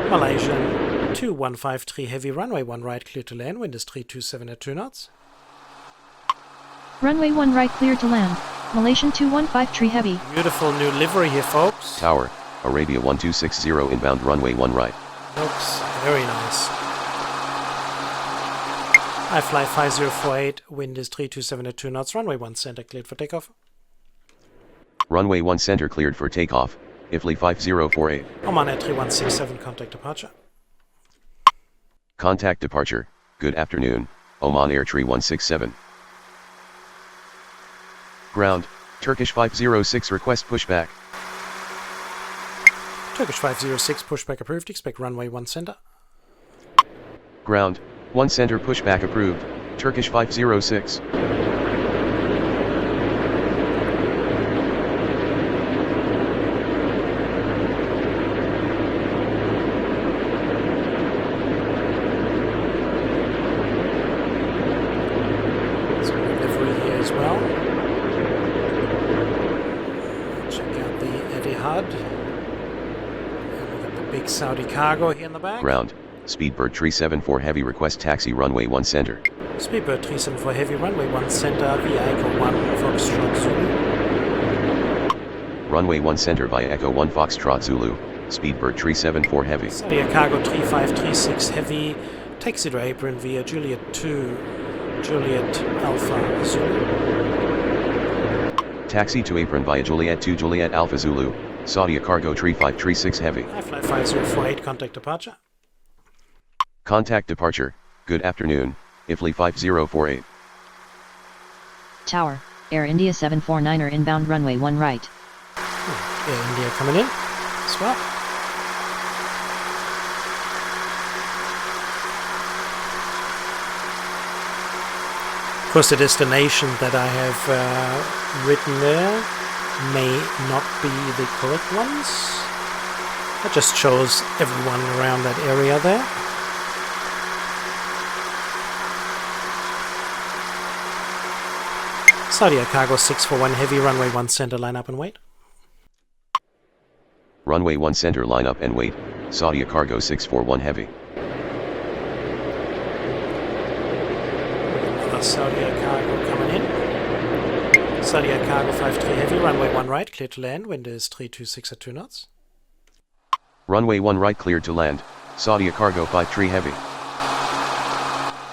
Malaysian 2153 heavy, runway 1 right clear to land, wind is 327 at 2 knots. Runway 1 right clear to land. Malaysian 215 heavy. Beautiful new livery here, folks. Tower, Arabia 1260 inbound runway 1 right. Looks very nice. I fly 5048, wind is 327 at 2 knots, runway 1 center cleared for takeoff. Runway 1 center cleared for takeoff, IFLI 5048. Oman at 3167, contact departure. Contact departure, good afternoon, Oman Air 3167. Ground, Turkish 506 request pushback. Turkish 506, pushback approved, expect runway 1 center. Ground, 1 center pushback approved, Turkish 506. Some livery here as well. Check out the Etihad. And we've got the big Saudi cargo here in the back. Ground, Speedbird 374 heavy request taxi runway 1 center. Speedbird 374 heavy, runway 1 center via Echo 1 Foxtrot Zulu. Runway 1 center via Echo 1 Foxtrot Zulu, Speedbird 374 heavy. Saudi cargo 3536 heavy, taxi to apron via Juliet 2 Juliet Alpha Zulu. Taxi to apron via Juliet 2 Juliet Alpha Zulu, Saudi cargo 3536 heavy. I fly 5048, contact departure. Contact departure, good afternoon, IFLI 5048. Tower, Air India 749er inbound runway 1 right. Air India coming in as well. Of course, the destination that I have written there may not be the correct ones. That just shows everyone around that area there. Saudi cargo 641 heavy, runway 1 center, line up and wait. Runway 1 center line up and wait, Saudi cargo 641 heavy. Another Saudi cargo coming in. Saudi cargo 53 heavy, runway 1 right, clear to land, wind is 326 at 2 knots. Runway 1 right cleared to land, Saudi cargo 53 heavy.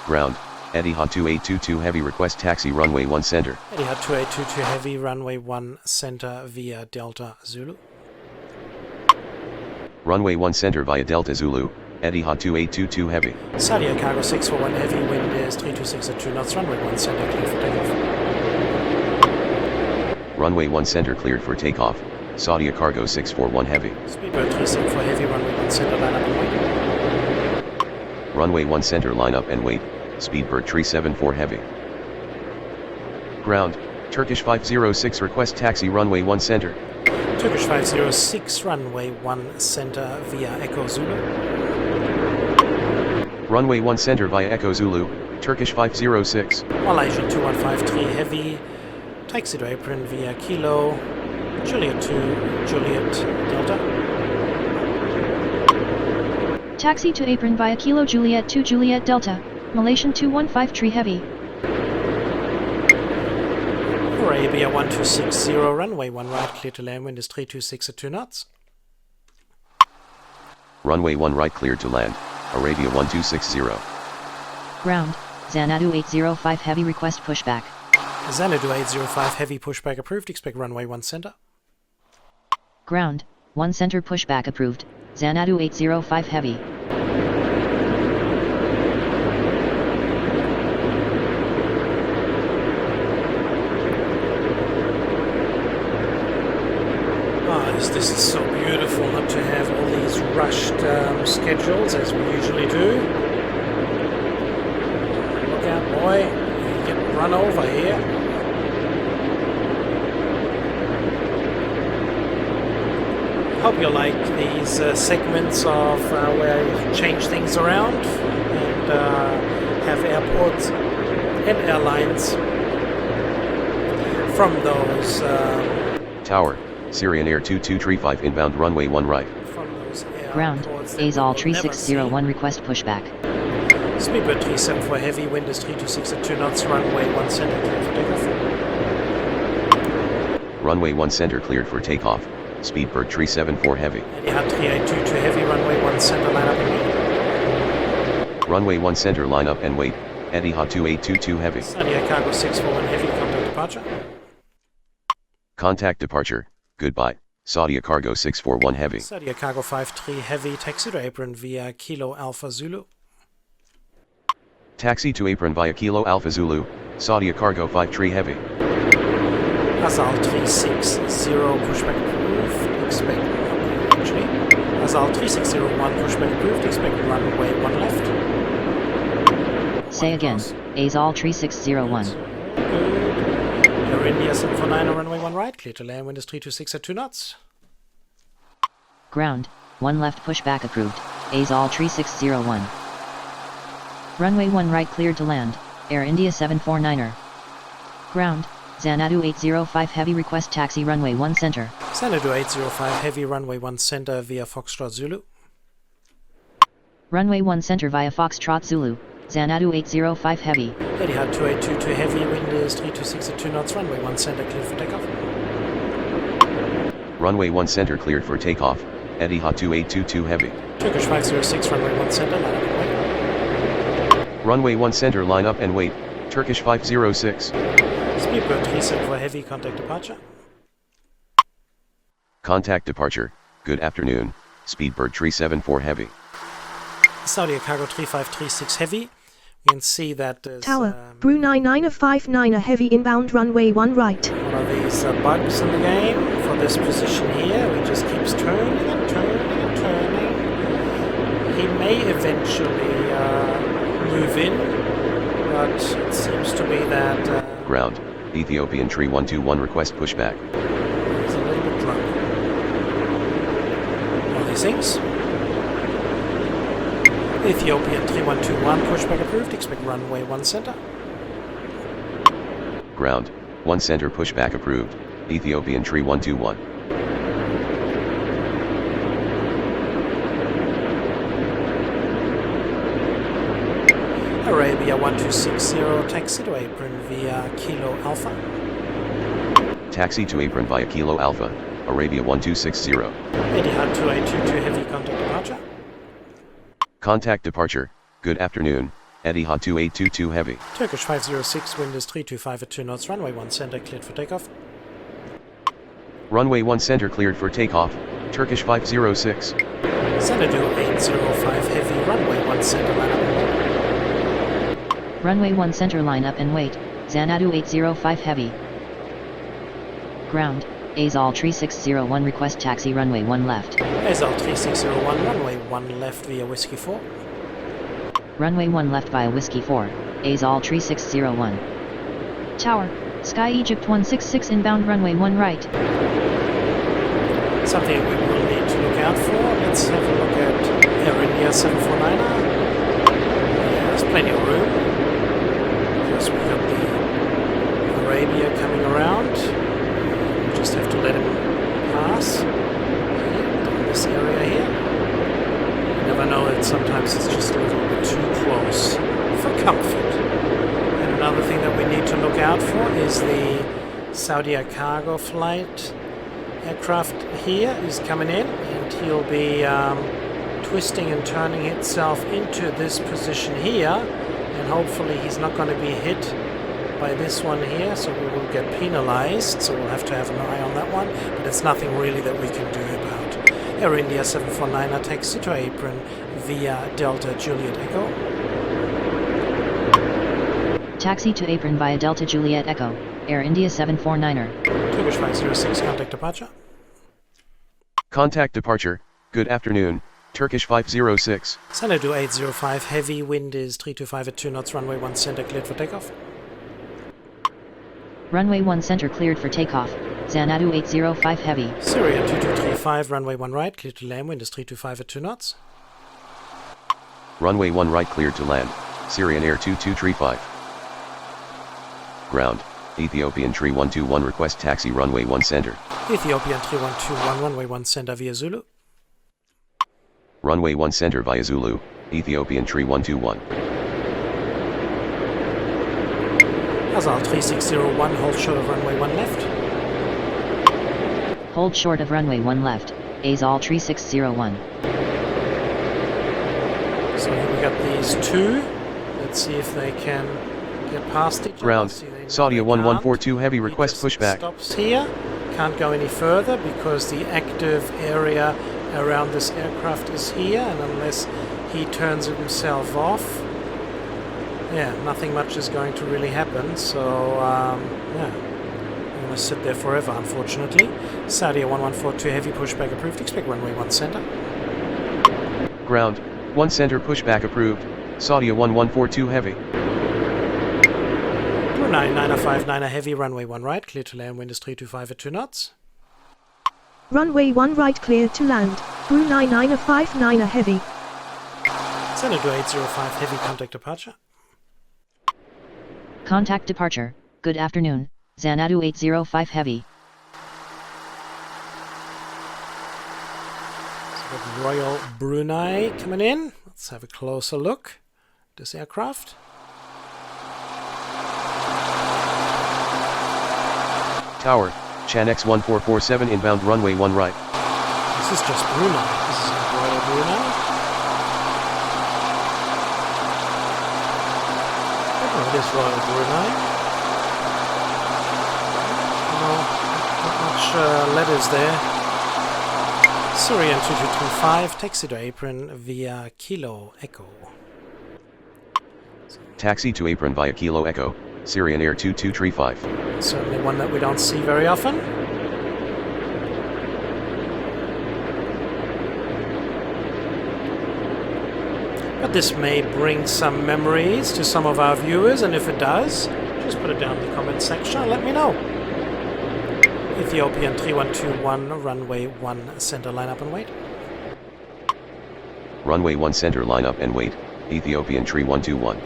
Ground, Etihad 2822 heavy request taxi runway 1 center. Etihad 2822 heavy, runway 1 center via Delta Zulu. Runway 1 center via Delta Zulu, Etihad 2822 heavy. Saudi cargo 641 heavy, wind is 326 at 2 knots, runway 1 center clear for takeoff. Runway 1 center cleared for takeoff, Saudi cargo 641 heavy. Speedbird 374 heavy, runway 1 center, line up and wait. Runway 1 center line up and wait, Speedbird 374 heavy. Ground, Turkish 506 request taxi runway 1 center. Turkish 506, runway 1 center via Echo Zulu. Runway 1 center via Echo Zulu, Turkish 506. Malaysia 2153 heavy, taxi to apron via Kilo, Juliet 2, Juliet Delta. Taxi to apron via Kilo Juliet 2 Juliet Delta, Malaysian 2153 heavy. Arabia 1260, runway 1 right, clear to land, wind is 326 at 2 knots. Runway 1 right cleared to land, Arabia 1260. Ground, Xanadu 805 heavy request pushback. Xanadu 805 heavy, pushback approved, expect runway 1 center. Ground, 1 center pushback approved, Xanadu 805 heavy. This is so beautiful not to have all these rushed schedules as we usually do. Look out, boy, you get run over here. Hope you like these segments of where you change things around and have airports and airlines from those Tower, Syrian Air 2235 inbound runway 1 right. Ground, Azal 3601 request pushback. Speedbird 374 heavy, wind is 326 at 2 knots, runway 1 center, clear for takeoff. Runway 1 center cleared for takeoff. Speedbird 374 heavy. Etihad 3822 heavy, runway 1 center, line up and wait. Runway 1 center line up and wait. Etihad 2822 heavy. Saudia Cargo 641 heavy, contact departure. Contact departure, goodbye. Saudia Cargo 641 heavy. Saudia Cargo 53 heavy, taxi to apron via Kilo Alpha Zulu. Taxi to apron via Kilo Alpha Zulu. Saudia Cargo 53 heavy. Azal 360, pushback approved, expect, actually, Azal 3601, pushback approved, expect runway 1 left. Say again, Azal 3601. Good. Air India 749, runway 1 right, clear to land, wind is 326 at 2 knots. Ground, 1 left pushback approved, Azal 3601. Runway 1 right cleared to land, Air India 749er. Ground, Xanadu 805 heavy request taxi runway 1 center. Xanadu 805 heavy, runway 1 center via Foxtrot Zulu. Runway 1 center via Foxtrot Zulu, Xanadu 805 heavy. Etihad 2822 heavy, wind is 326 at 2 knots, runway 1 center cleared for takeoff. Runway 1 center cleared for takeoff. Etihad 2822 heavy. Turkish 506, runway 1 center, line up and wait. Runway 1 center line up and wait. Turkish 506. Speedbird 374 heavy, contact departure. Contact departure, good afternoon. Speedbird 374 heavy. Saudia Cargo 3536 heavy. You can see that there's, Tower, Brunei 959 heavy inbound runway 1 right. one of these bugs in the game for this position here. He just keeps turning and turning and turning. He may eventually move in, but it seems to be that Ground, Ethiopian 3121 request pushback. he's a little bit drunk. All these things. Ethiopian 3121 pushback approved. Expect runway 1 center. Ground, 1 center pushback approved. Ethiopian 3121. Arabia 1260 taxi to apron via Kilo Alpha. Taxi to apron via Kilo Alpha, Arabia 1260. Etihad 2822 heavy, contact departure. Contact departure, good afternoon. Etihad 2822 heavy. Turkish 506, wind is 325 at 2 knots, runway 1 center cleared for takeoff. Runway 1 center cleared for takeoff. Turkish 506. Xanadu 805 heavy, runway 1 center, line up and wait. Runway 1 center line up and wait, Xanadu 805 heavy. Ground, Azal 3601 request taxi runway 1 left. Azal 3601, runway 1 left via Whiskey 4. Runway 1 left via Whiskey 4, Azal 3601. Tower, Sky Egypt 166 inbound runway 1 right. Something we will need to look out for. Let's have a look at Air India 749er. There's plenty of room. Because we've got the Arabia coming around. We just have to let him pass. Down this area here. You never know, that sometimes it's just a little bit too close for comfort. And another thing that we need to look out for is the Saudia Cargo flight aircraft here is coming in, and he'll be twisting and turning itself into this position here, and hopefully he's not going to be hit by this one here, so we will get penalized, so we'll have to have an eye on that one, but it's nothing really that we can do about. Air India 749er taxi to apron via Delta Juliet Echo. Taxi to apron via Delta Juliet Echo, Air India 749er. Turkish 506, contact departure. Contact departure, good afternoon. Turkish 506. Xanadu 805 heavy, wind is 325 at 2 knots, runway 1 center cleared for takeoff. Runway 1 center cleared for takeoff, Xanadu 805 heavy. Syria 2235, runway 1 right, cleared to land, wind is 325 at 2 knots. Runway 1 right cleared to land. Syrian Air 2235. Ground, Ethiopian 3121 request taxi runway 1 center. Ethiopian 3121, runway 1 center via Zulu. Runway 1 center via Zulu, Ethiopian 3121. Azal 3601, hold short of runway 1 left. hold short of runway 1 left, ASOL 3601. So here we got these two. Let's see if they can get past each other. Ground, Saudia 1142 heavy, He request just pushback. stops here, can't go any further because the active area around this aircraft is here, and unless he turns himself off, yeah, nothing much is going to really happen. So yeah, I'm going to sit there forever, unfortunately. Saudia 1142 heavy, pushback approved, expect runway 1 center. Ground, 1 center pushback approved, Saudia 1142 heavy. Brunei 9059 heavy, runway 1 right, clear to land, wind is 325 at 2 knots. Runway 1 right clear to land. Brunei 9059 heavy. Xanadu 805 heavy, contact departure. Contact departure, good afternoon, Xanadu 805 heavy. So we've got Royal Brunei coming in. Let's have a closer look at this aircraft. Tower, Chan X1447 inbound runway 1 right. This is just Brunei. This is not Royal Brunei. Oh, it is Royal Brunei. No, not much letters there. Syrian 2225, taxi to apron via Kilo Echo. Taxi to apron via Kilo Echo, Syrian Air 2235. Certainly one that we don't see very often. But this may bring some memories to some of our viewers, and if it does, just put it down in the comment section and let me know. Ethiopian 3121, runway 1 center, line up and wait. Runway 1 center, line up and wait, Ethiopian 3121.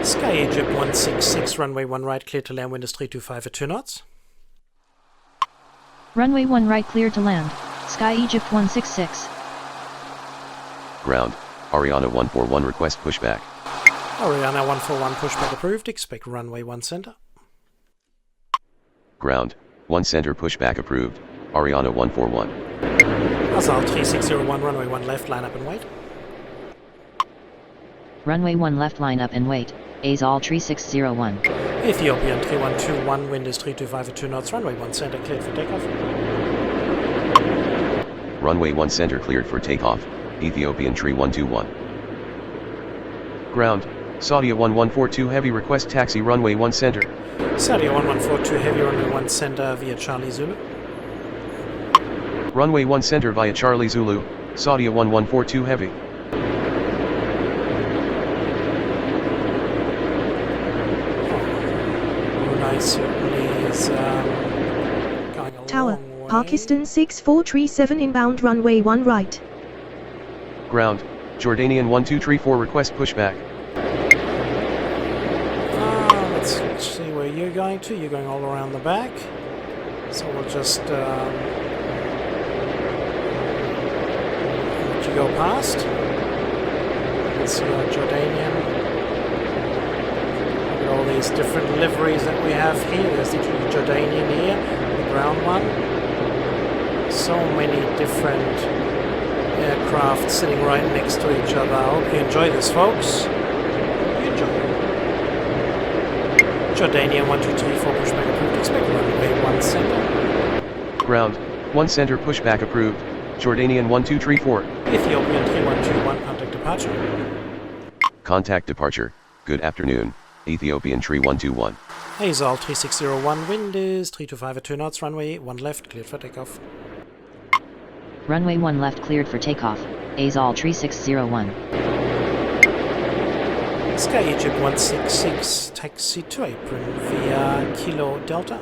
Sky Egypt 166, runway 1 right, clear to land, wind is 325 at 2 knots. Runway 1 right clear to land, Sky Egypt 166. Ground, Ariana 141 request pushback. Ariana 141 pushback approved, expect runway 1 center. Ground, 1 center pushback approved, Ariana 141. Azal 3601, runway 1 left, line up and wait. Runway 1 left line up and wait, ASOL 3601. Ethiopian 3121, wind is 325 at 2 knots, runway 1 center cleared for takeoff. Runway 1 center cleared for takeoff, Ethiopian 3121. Ground, Saudia 1142 heavy, request taxi runway 1 center. Saudia 1142 heavy, runway 1 center via Charlie Zulu. Runway 1 center via Charlie Zulu, Saudia 1142 heavy. Brunei certainly is going a Tower, long way. Pakistan 6437 inbound runway 1 right. Ground, Jordanian 1234 request pushback. Let's see where you're going to. You're going all around the back. So we'll just let you go past. Let's see our Jordanian. Look at all these different liveries that we have here. There's the Jordanian here, the brown one. So many different aircraft sitting right next to each other. I hope you enjoy this, folks. Enjoy. Jordanian 1234 pushback approved. Expect runway 1 center. Ground, 1 center pushback approved, Jordanian 1234. Ethiopian 3121, contact departure. Contact departure, good afternoon, Ethiopian 3121. Azal 3601, wind is 325 at 2 knots, runway 1 left, cleared for takeoff. Runway 1 left cleared for takeoff, ASOL 3601. Sky Egypt 166, taxi to apron via Kilo Delta.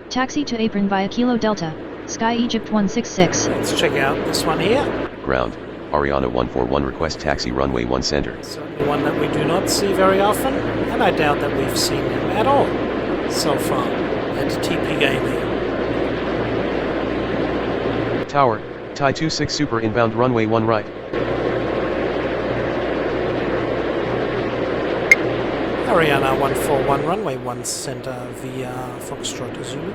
Taxi to apron via Kilo Delta, Sky Egypt 166. Let's check out this one here. Ground, Ariana 141 request taxi runway 1 center. Certainly one that we do not see very often, and I doubt that we've seen him at all so far at TP Gaming. Tower, Thai 26 super inbound runway 1 right. Ariana 141, runway 1 center via Foxtrot Zulu.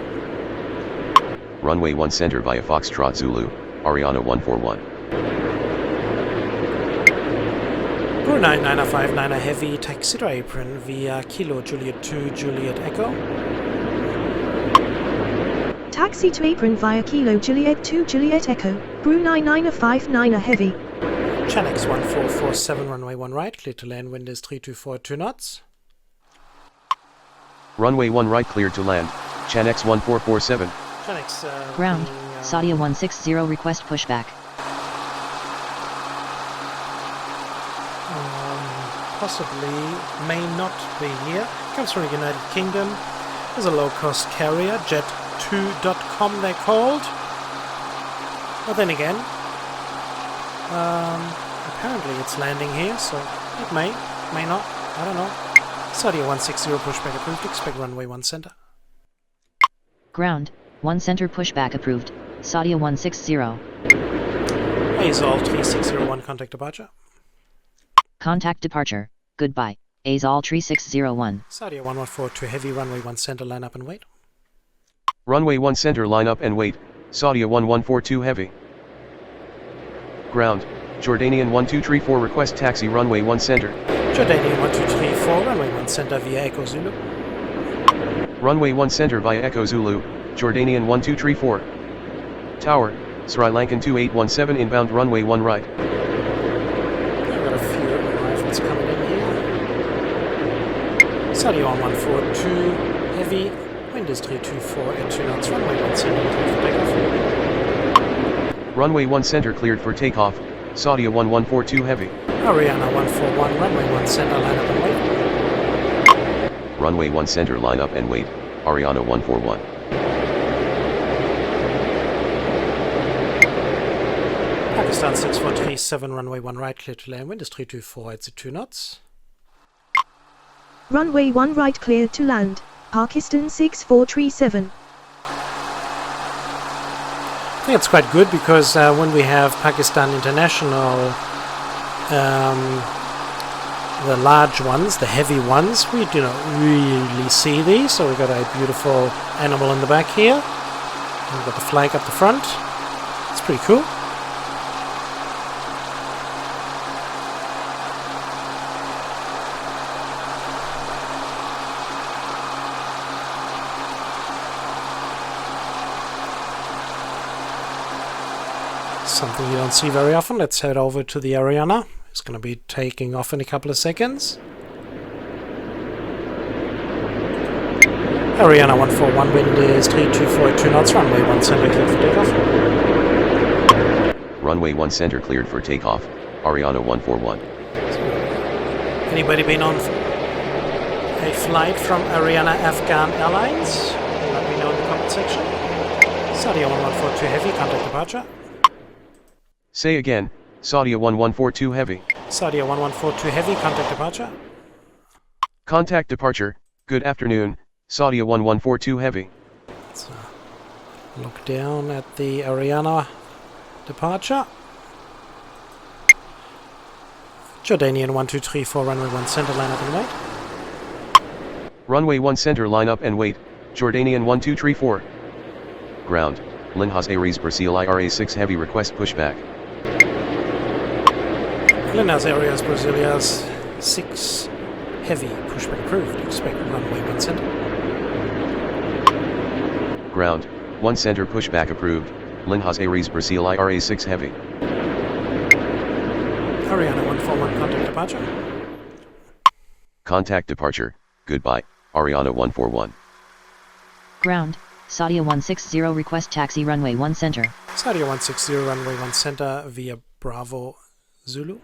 Runway 1 center via Foxtrot Zulu, Ariana 141. Brunei 959 heavy, taxi to apron via Kilo Juliet 2 Juliet Echo. Taxi to apron via Kilo Juliet 2 Juliet Echo, Brunei 959 heavy. Chanex 1447, runway 1 right, clear to land, wind is 324 2 knots. Runway 1 right cleared to land, Chanex 1447. Chanex, Ground, Saudia 160 request pushback. Possibly, may not be here. Comes from the United Kingdom. There's a low-cost carrier, jet2.com they're called. But then again, apparently it's landing here, so it may not, I don't know. Saudia 160 pushback approved, expect runway 1 center. Ground, 1 center pushback approved, Saudia 160. Azol 3601, contact departure. Contact departure, goodbye, Azol 3601. Saudia 1142 heavy, runway 1 center, line up and wait. Runway 1 center line up and wait, Saudia 1142 heavy. Ground, Jordanian 1234 request taxi runway 1 center. Jordanian 1234, runway 1 center via Echo Zulu. Runway 1 center via Echo Zulu, Jordanian 1234. Tower, Sri Lankan 2817 inbound runway 1 right. I've got a few arrivals coming in here. Saudia 1142 heavy, wind is 324 at 2 knots, runway 1 center, cleared for takeoff. Runway 1 center cleared for takeoff, Saudia 1142 heavy. Ariana 141, runway 1 center, line up and wait. Runway 1 center line up and wait, Ariana 141. Pakistan 6437, runway 1 right, clear to land, wind is 324 at 2 knots. Runway 1 right cleared to land, Pakistan 6437. I think it's quite good because when we have Pakistan International, the large ones, the heavy ones, we do not really see these. So we've got a beautiful animal in the back here. We've got the flag up the front. It's pretty cool. Something you don't see very often. Let's head over to the Ariana. It's going to be taking off in a couple of seconds. Ariana 141, wind is 324 at 2 knots, runway 1 center cleared for takeoff. Runway 1 center cleared for takeoff, Ariana 141. Anybody been on a flight from Ariana Afghan Airlines? Let me know in the comment section. Saudia 1142 heavy, contact departure. Say again, Saudia 1142 heavy. Saudia 1142 heavy, contact departure. Contact departure, good afternoon, Saudia 1142 heavy. Let's look down at the Ariana departure. Jordanian 1234, runway 1 center, line up and wait. Runway 1 center line up and wait, Jordanian 1234. Ground, Linhas Aries Brazil IRA6 heavy request pushback. Linhas Aries Brasilia's 6 heavy pushback approved. Expect runway 1 center. Ground, 1 center pushback approved, Linhas Aries Brazil IRA6 heavy. Ariana 141, contact departure. Contact departure, goodbye, Ariana 141. Ground, Saudia 160 request taxi runway 1 center. Saudia 160, runway 1 center via Bravo Zulu.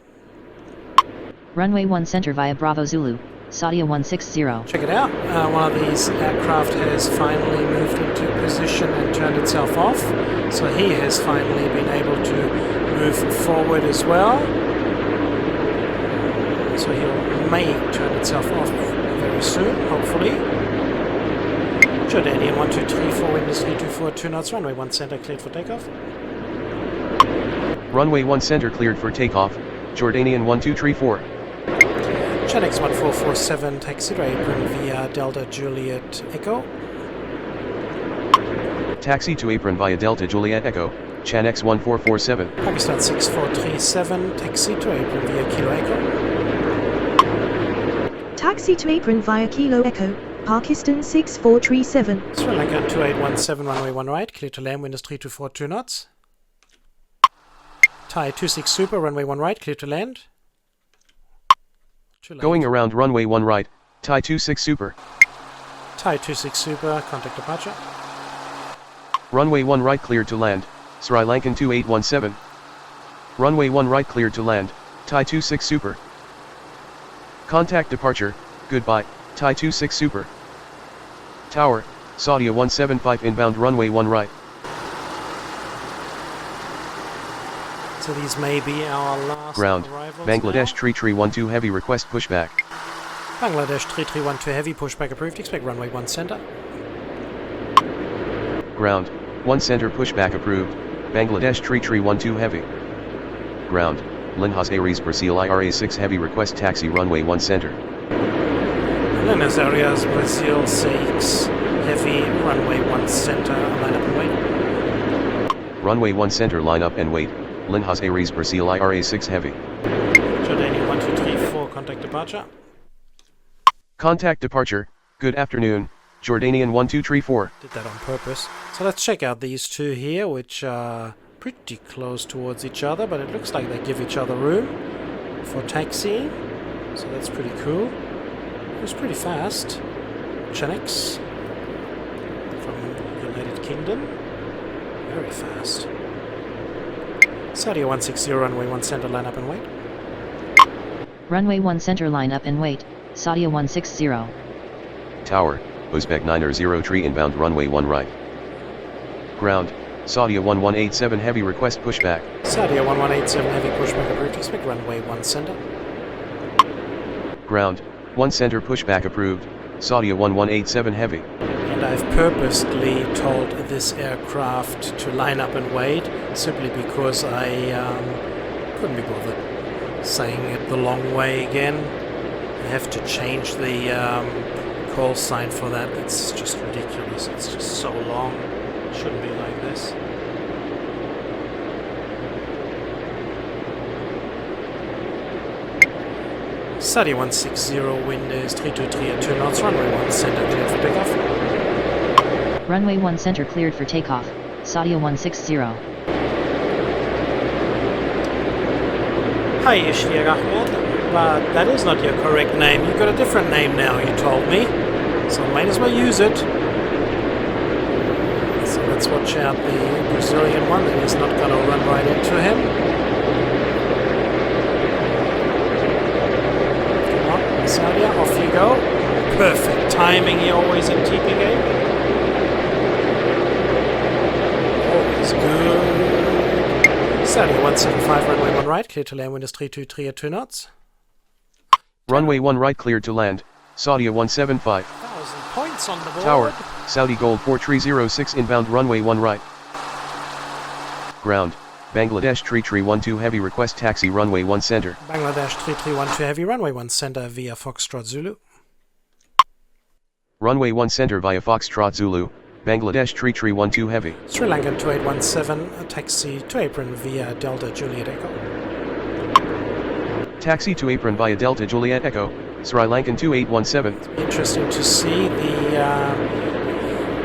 Runway 1 center via Bravo Zulu, Saudia 160. Check it out. One of these aircraft has finally moved into position and turned itself off. So he has finally been able to move forward as well. So he may turn itself off very soon, hopefully. Jordanian 1234, wind is 324 2 knots, runway 1 center cleared for takeoff. Runway 1 center cleared for takeoff, Jordanian 1234. Chenex 1447, taxi to apron via Delta Juliet Echo. Taxi to apron via Delta Juliet Echo, Chanex 1447. Pakistan 6437, taxi to apron via Kilo Echo. Taxi to apron via Kilo Echo, Pakistan 6437. Sri Lanka 2817, runway 1 right, clear to land, wind is 3242 knots. Thai 26 Super, runway 1 right, clear to land. Going around runway 1 right, Thai 26 Super. Thai 26 Super, contact departure. Runway 1 right cleared to land, Sri Lankan 2817. Runway 1 right cleared to land, Thai 26 Super. Contact departure, goodbye, Thai 26 Super. Tower, Saudia 175 inbound runway 1 right. So these may be our last Ground, arrivals Bangladesh now. 3312 heavy request pushback. Bangladesh 3312 heavy, pushback approved, expect runway 1 center. Ground, 1 center pushback approved, Bangladesh 3312 heavy. Ground, Linhas Aries Brazil IRA6 heavy request taxi runway 1 center. Buenos Aires Brazil 6 heavy, runway 1 center, line up and wait. Runway 1 center line up and wait, Linhas Aries Brazil IRA6 heavy. Jordania 1234, contact departure. Contact departure, good afternoon, Jordanian 1234. Did that on purpose. So let's check out these two here, which are pretty close towards each other, but it looks like they give each other room for taxiing. So that's pretty cool. It was pretty fast. Chenex from United Kingdom. Very fast. Saudia 160, runway 1 center, line up and wait. Runway 1 center, line up and wait, Saudia 160. Tower, Uzbek 90 tree inbound runway 1 right. Ground, Saudia 1187 heavy request pushback. Saudia 1187 heavy, pushback approved, expect runway 1 center. Ground, 1 center pushback approved, Saudia 1187 heavy. And I've purposely told this aircraft to line up and wait, simply because I couldn't be bothered saying it the long way again. I have to change the call sign for that. It's just ridiculous. It's just so long. It shouldn't be like this. Saudia 160, wind is 323 at 2 knots, runway 1 center, cleared for takeoff. Runway 1 center cleared for takeoff, Saudia 160. Hi Ishtiaq Ahmed, but that is not your correct name. You've got a different name now, you told me. So might as well use it. So let's watch out the Brazilian one that is not going to run right into him. Come on, Saudia, off you go. Perfect timing here, always in TPK. Always good. Saudia 175, runway 1 right, clear to land, wind is 323 at 2 knots. Runway 1 right cleared to land, Saudia 175. 1,000 points on the board. Tower, Saudi Gold 4306 inbound runway 1 right. Ground, Bangladesh 3312 heavy request taxi runway 1 center. Bangladesh 3312 heavy, runway 1 center via Foxtrot Zulu. Runway 1 center via Foxtrot Zulu, Bangladesh 3312 heavy. Sri Lankan 2817, a taxi to apron via Delta Juliet Echo. Taxi to apron via Delta Juliet Echo, Sri Lankan 2817. Interesting to see the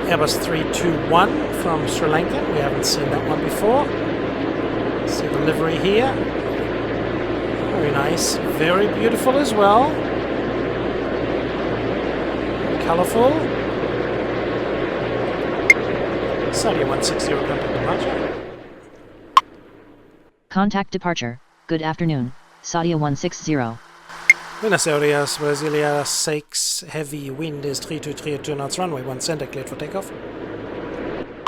Airbus 321 from Sri Lanka. We haven't seen that one before. See the livery here. Very nice. Very beautiful as well. Colorful. Saudia 160, contact departure. Contact departure, good afternoon, Saudia 160. Buenos Aires, Brasilia 6, heavy, wind is 323 at 2 knots, runway 1 center, cleared for takeoff.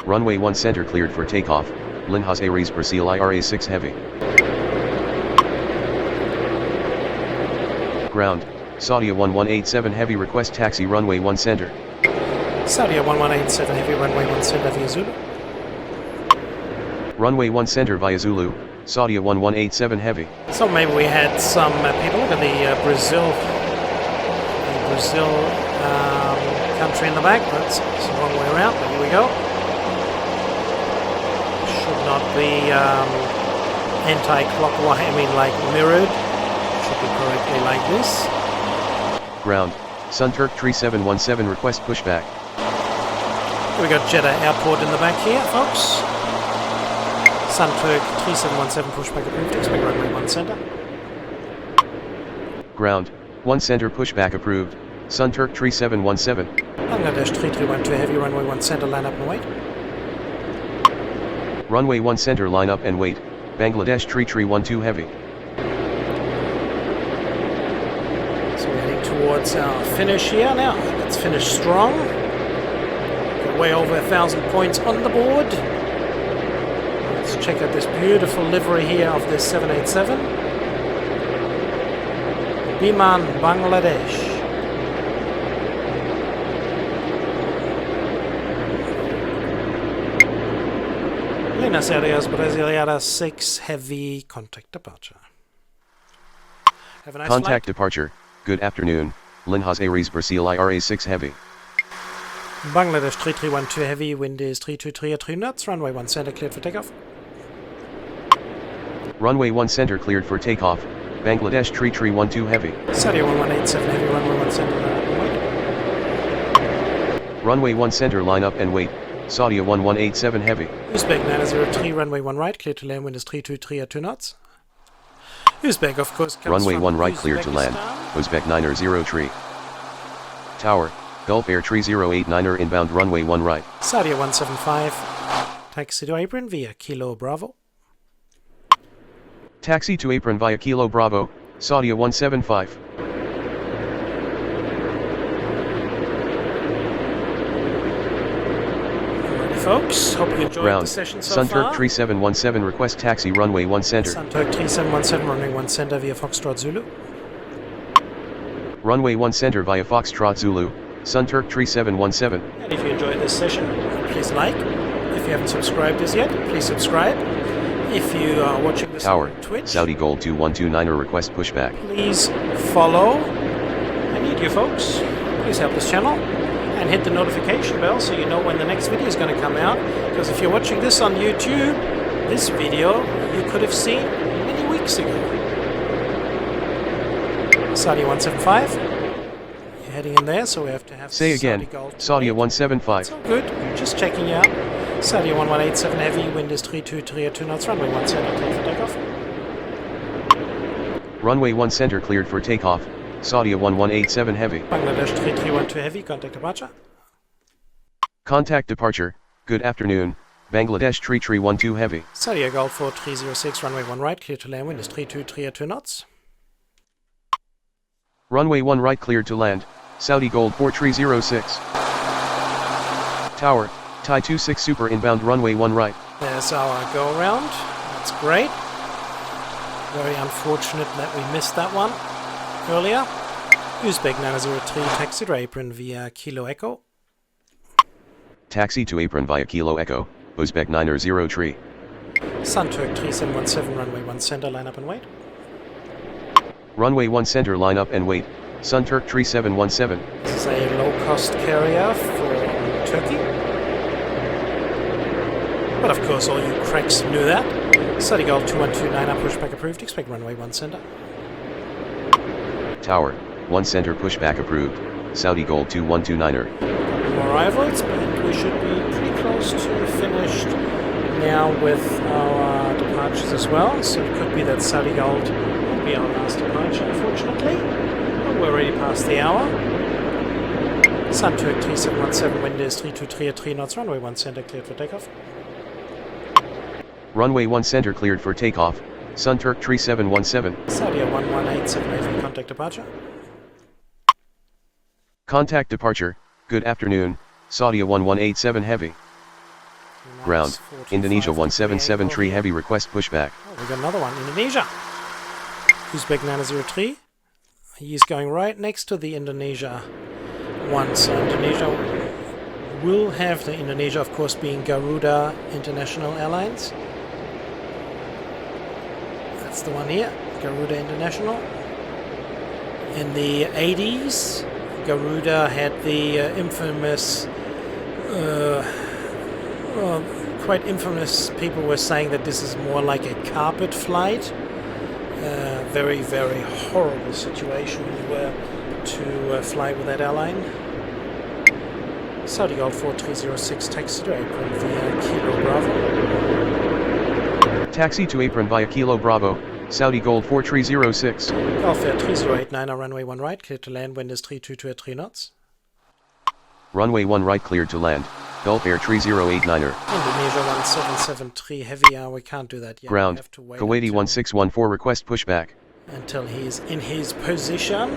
Runway 1 center cleared for takeoff, Linhas Aries Brazil IRA6 heavy. Ground, Saudia 1187 heavy request taxi runway 1 center. Saudia 1187 heavy, runway 1 center via Zulu. Runway 1 center via Zulu, Saudia 1187 heavy. So maybe we had some people, look at the Brazil Brazil country in the back. That's the wrong way around, but here we go. Should not be anti-clockwise, like mirrored. Should be correctly like this. Ground, Sunturk 3717 request pushback. We got Jeddah Airport in the back here, folks. Sunturk 3717 pushback approved. Expect runway 1 center. Ground, 1 center pushback approved. Sunturk 3717. Bangladesh 3312 heavy, runway 1 center, line up and wait. Runway 1 center, line up and wait. Bangladesh 3312 heavy. So we're heading towards our finish here now. Let's finish strong. Got way over 1,000 points on the board. Let's check out this beautiful livery here of this 787. Biman, Bangladesh. Buenos Aires, Brasileira 6 heavy, contact departure. Have a nice Contact flight. departure, good afternoon, Linhas Aires Brasileira 6 heavy. Bangladesh 3312 heavy, wind is 323 at 3 knots, runway 1 center cleared for takeoff. Runway 1 center cleared for takeoff, Bangladesh 3312 heavy. Saudi 1187 heavy, runway 1 center, line up and wait. Runway 1 center, line up and wait, Saudi 1187 heavy. Uzbek 903, runway 1 right, cleared to land, wind is 323 at 2 knots. Uzbek, of course, comes Runway from 1 right cleared to land, Uzbek 903. Tower, Gulf Air 3089er inbound runway 1 right. Saudi 175, taxi to apron via Kilo Bravo. Taxi to apron via Kilo Bravo, Saudi 175. Alrighty folks, hope you enjoyed Ground, the session so Sunturk far. 3717 request taxi runway 1 center. Sunturk 3717, runway 1 center via Foxtrot Zulu. Runway 1 center via Foxtrot Zulu, Sunturk 3717. And if you enjoyed this session, please like. If you haven't subscribed as yet, please subscribe. If you are watching this Tower, on Twitch, Saudi Gold 2129er request pushback. please follow. I need you folks. Please help this channel and hit the notification bell so you know when the next video is going to come out. Because if you're watching this on YouTube, this video you could have seen many weeks ago. Saudi 175. You're heading in there, so we have to have Say Saudi again, Gold to Saudi wait. 175. It's all good. Just checking you out. Saudi 1187 heavy, wind is 323 at 2 knots, runway 1 center cleared for takeoff. Runway 1 center cleared for takeoff, Saudi 1187 heavy. Bangladesh 3312 heavy, contact departure. Contact departure, good afternoon, Bangladesh 3312 heavy. Saudi Gold 4306, runway 1 right, cleared to land, wind is 323 at 2 knots. Runway 1 right cleared to land, Saudi Gold 4306. Tower, Thai 26 Super inbound runway 1 right. There's our go around. That's great. Very unfortunate that we missed that one earlier. Uzbek 903, taxi to apron via Kilo Echo. Taxi to apron via Kilo Echo, Uzbek 903. Sunturk 3717, runway 1 center, line up and wait. Runway 1 center, line up and wait, Sunturk 3717. This is a low-cost carrier for Turkey. But of course all you cracks knew that. Saudi Gold 2129, pushback approved, expect runway 1 center. Tower, 1 center pushback approved, Saudi Gold 2129er. More arrivals, but we should be pretty close to finished now with our departures as well. So it could be that Saudi Gold will be our last departure, unfortunately. But we're already past the hour. Sunturk 3717, wind is 323 at 3 knots, runway 1 center cleared for takeoff. Runway 1 center cleared for takeoff, Sunturk 3717. Saudi 1187, heavy, contact departure. Contact departure, good afternoon, Saudi 1187 heavy. Ground, Indonesia 1773 heavy request pushback. Oh, we got another one, Indonesia. Uzbek 903. He's going right next to the Indonesia one. So Indonesia will have the Indonesia, of course, being Garuda International Airlines. That's the one here, Garuda International. In the ADIRS Garuda had the infamous, quite infamous, people were saying that this is more like a carpet flight. Very, very horrible situation when you were to fly with that airline. Saudi Gold 4306, taxi to apron via Kilo Bravo. Taxi to apron via Kilo Bravo, Saudi Gold 4306. Golf Air 3089, runway 1 right, clear to land, wind is 322 at 3 knots. Runway 1 right cleared to land, Gulf Air 3089er. Indonesia 1773, heavy, we can't do that yet. Ground, We have to wait Kuwaiti 1614 request pushback. until he's in his position.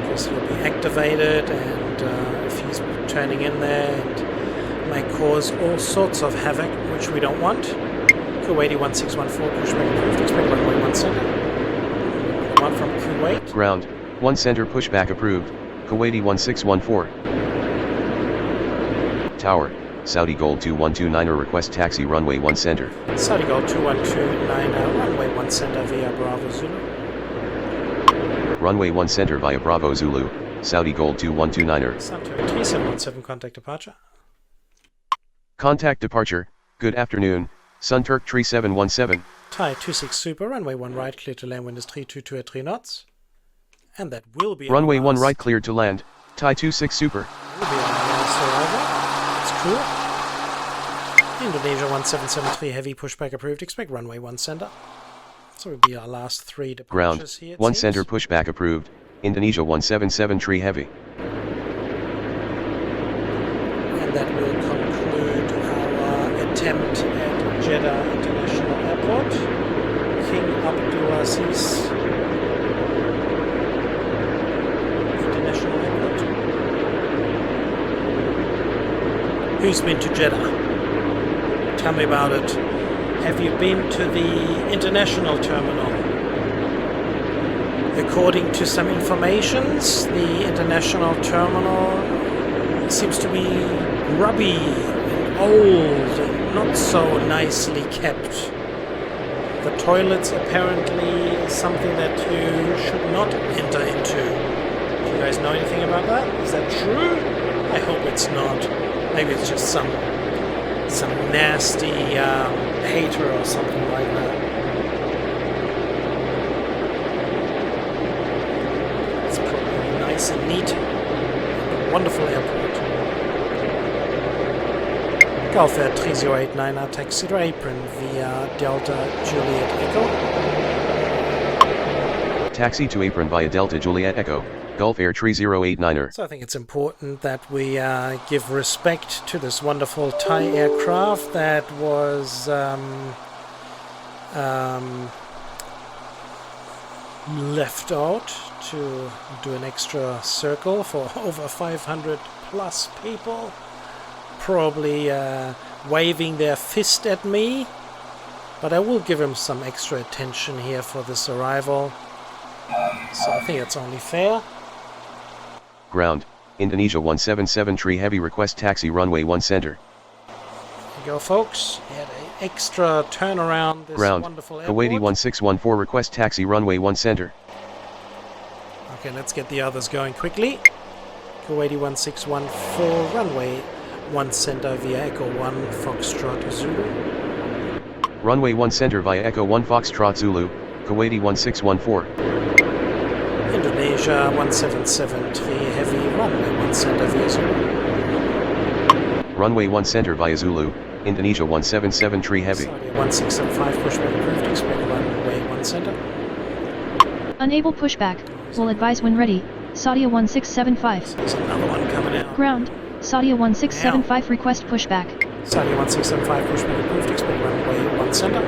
Because he'll be activated, and if he's turning in there and may cause all sorts of havoc, which we don't want. Kuwaiti 1614, pushback approved, expect runway 1 center. One from Kuwait. Ground, 1 center pushback approved, Kuwaiti 1614. Tower, Saudi Gold 2129er request taxi runway 1 center. Saudi Gold 2129, runway 1 center via Bravo Zulu. Runway 1 center via Bravo Zulu, Saudi Gold 2129er. Sunturk 3717, contact departure. Contact departure, good afternoon, Sunturk 3717. Thai 26 Super, runway 1 right, clear to land, wind is 322 at 3 knots. And that will be Runway our 1 last- right cleared to land, Thai 26 Super. will be our last arrival. That's cool. Indonesia 1773, heavy pushback approved, expect runway 1 center. So will be our last 3 Ground, departures here. it 1 seems. center pushback approved, Indonesia 177 heavy. And that will conclude our attempt at Jeddah International Airport. King Abdulaziz International Airport. Who's been to Jeddah? Tell me about it. Have you been to the international terminal? According to some informations, the international terminal seems to be grubby and old and not so nicely kept. The toilets apparently is something that you should not enter into. Do you guys know anything about that? Is that true? I hope it's not. Maybe it's just some nasty hater or something like that. It's probably nice and neat. Wonderful airport. Gulf Air 3089, taxi to apron via Delta Juliet Echo. Taxi to apron via Delta Juliet Echo, Gulf Air 3089er. So I think it's important that we give respect to this wonderful Thai aircraft that was left out to do an extra circle for over 500 plus people, probably waving their fist at me, but I will give him some extra attention here for this arrival, so I think it's only fair. Ground, Indonesia 177 heavy request taxi runway 1 center. There you go, folks. Had an extra turnaround. This Ground, wonderful airport. Kuwaiti 1614 request taxi runway 1 center. Okay, let's get the others going quickly. Kuwaiti 1614, runway 1 center via Echo 1 Foxtrot Zulu. Runway 1 center via Echo 1 Foxtrot Zulu, Kuwaiti 1614. Indonesia 1773, heavy, runway 1 center via Zulu. Runway 1 center via Zulu, Indonesia 177 heavy. Saudi 1675, pushback approved, expect runway 1 center. Unable pushback, will advise when ready, Saudia 1675. There's another one coming out. Ground, Saudia 1675 request pushback. Saudi 1675, pushback approved, expect runway 1 center.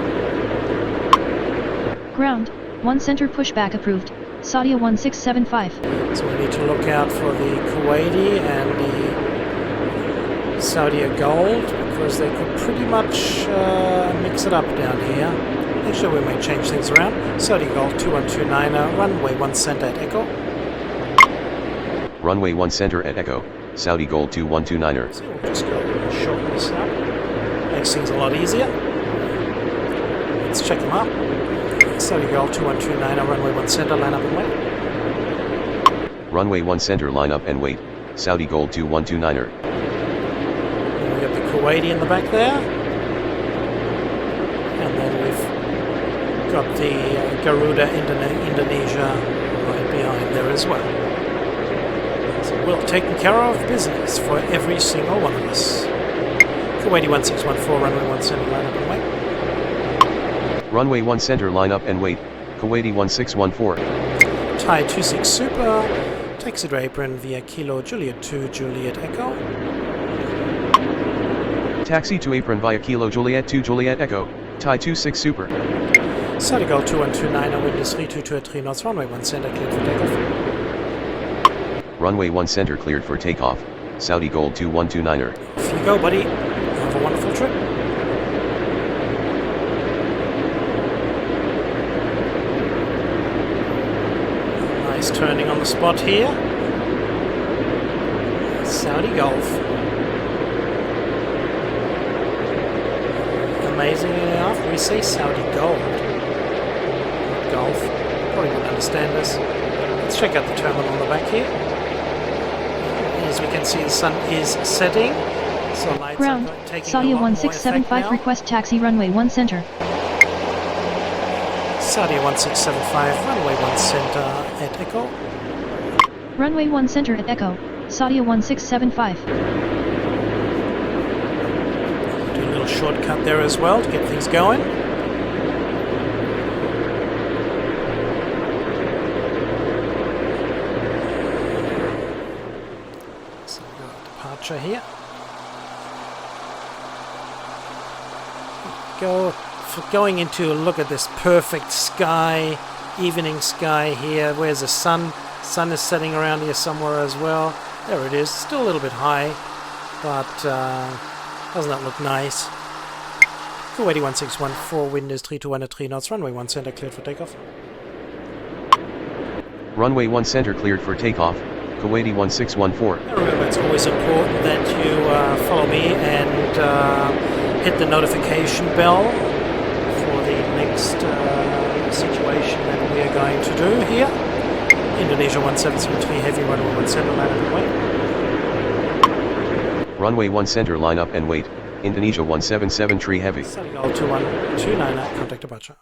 Ground, 1 center pushback approved, Saudia 1675. So we need to look out for the Kuwaiti and the Saudi Gold, because they could pretty much mix it up down here. Actually, we may change things around. Saudi Gold 2129, runway 1 center at Echo. Runway 1 center at Echo, Saudi Gold 2129er. So we'll just go and shorten this up. Makes things a lot easier. Let's check them up. Saudi Gold 2129, runway 1 center, line up and wait. Runway 1 center, line up and wait. Saudi Gold 2129er. We got the Kuwaiti in the back there. And then we've got the Garuda Indonesia right behind there as well. So we'll taking care of business for every single one of us. Kuwaiti 1614, runway 1 center, line up and wait. Runway 1 center, line up and wait. Kuwaiti 1614. Thai 26 Super, taxi to apron via Kilo Juliet 2 Juliet Echo. Taxi to apron via Kilo Juliet 2 Juliet Echo. Thai 26 Super. Saudi Gold 2129, wind is 3223 knots, runway 1 center, cleared for takeoff. Runway 1 center cleared for takeoff. Saudi Gold 2129er. Off you go, buddy. Have a wonderful trip. Nice turning on the spot here. Saudi Gulf. Amazingly enough, we say Saudi Gold. Gulf. Probably wouldn't understand this. Let's check out the terminal on the back here. As we can see, the sun is setting. So lights Ground, are taking Saudi a lot more 1675 effect now. request taxi runway 1 center. Saudi 1675, runway 1 center at Echo. Runway 1 center at Echo, Saudi 1675. Do a little shortcut there as well to get things going. So we've got a departure here. Going into a look at this perfect sky, evening sky here. Where's the sun? Sun is setting around here somewhere as well. There it is. Still a little bit high, but doesn't that look nice? Kuwaiti 1614, wind is 3213 knots, runway 1 center cleared for takeoff. Runway 1 center cleared for takeoff. Kuwaiti 1614. Now remember, it's always important that you follow me and hit the notification bell for the next situation that we are going to do here. Indonesia 1773 heavy, runway 1 center, line up and wait. Runway 1 center, line up and wait. Indonesia 1773 heavy. Saudi Gold 2129, contact departure.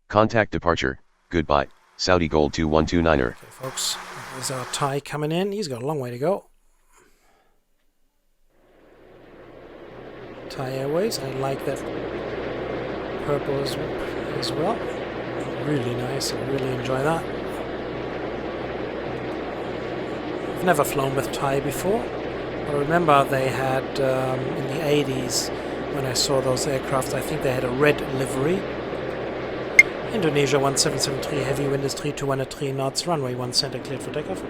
Contact departure. Goodbye. Saudi Gold 2129er. Okay, folks, there's our Thai coming in. He's got a long way to go. Thai Airways, I like that purple as well. Really nice, I really enjoy that. I've never flown with Thai before. I remember they had, in the 80s, when I saw those aircraft, I think they had a red livery. Indonesia 1773 heavy, wind is 3213 knots, runway 1 center cleared for takeoff.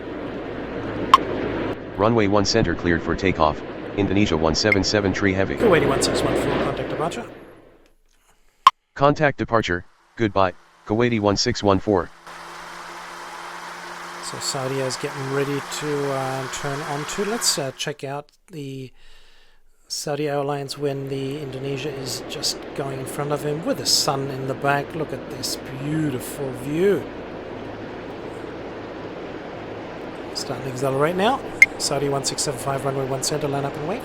Runway 1 center cleared for takeoff. Indonesia 1773 heavy. Kuwaiti 1614, contact departure. Contact departure. Goodbye. Kuwaiti 1614. So Saudi is getting ready to turn onto. Let's check out the Saudi Airlines when the Indonesia is just going in front of him with the sun in the back. Look at this beautiful view. Starting to accelerate now. Saudi 1675, runway 1 center, line up and wait.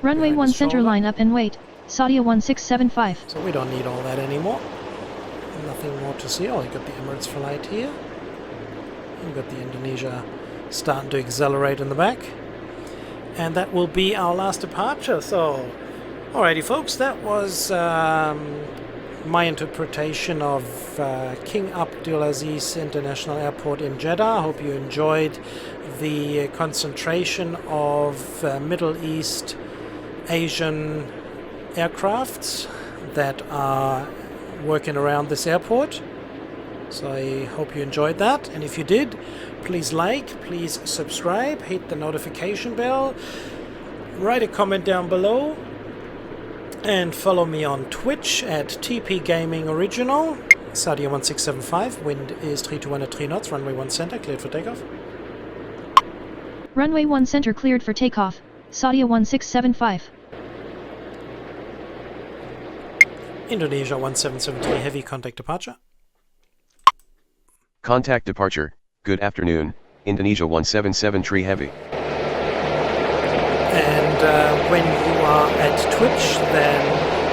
Runway 1 center, line up and wait. Saudi 1675. So we don't need all that anymore. Nothing more to see. Oh, you got the Emirates flight here. You've got the Indonesia starting to accelerate in the back. And that will be our last departure. So, alrighty folks, that was my interpretation of King Abdulaziz International Airport in Jeddah. I hope you enjoyed the concentration of Middle East Asian aircrafts that are working around this airport. So I hope you enjoyed that, and if you did, please like, please subscribe, hit the notification bell, write a comment down below, and follow me on Twitch at TP Gaming Original. Saudi 1675, wind is 3213 knots, runway 1 center, cleared for takeoff. Runway 1 center cleared for takeoff, Saudi 1675. Indonesia 1773 heavy, contact departure. Contact departure, good afternoon, Indonesia 177 Heavy. And when you are at Twitch, then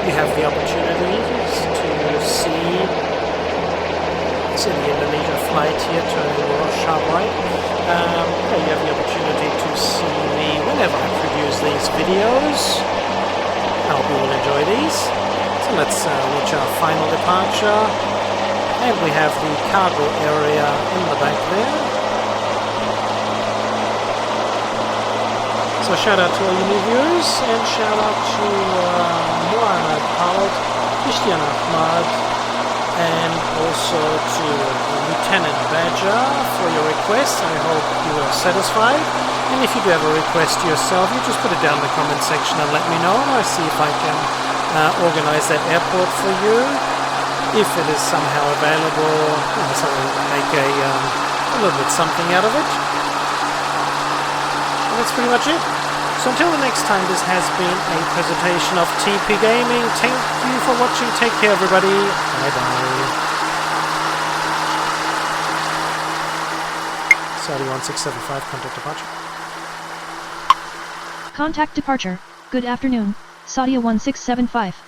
you have the opportunities to see the Indonesia flight here turning sharp right. You have the opportunity to see me whenever I produce these videos. I hope you will enjoy these. So let's reach our final departure. And we have the cargo area in the back there. So shout out to all you new viewers, and shout out to Muhammad Al, Christian Ahmad, and also to Lieutenant Badger for your request. I hope you are satisfied. And if you do have a request yourself, you just put it down in the comment section and let me know, and I'll see if I can organize that airport for you. If it is somehow available, so we'll make a little bit something out of it. And that's pretty much it. So until the next time, this has been a presentation of TP Gaming. Thank you for watching. Take care, everybody. Bye-bye. Saudi 1675, contact departure. Contact departure. Good afternoon, Saudi 1675.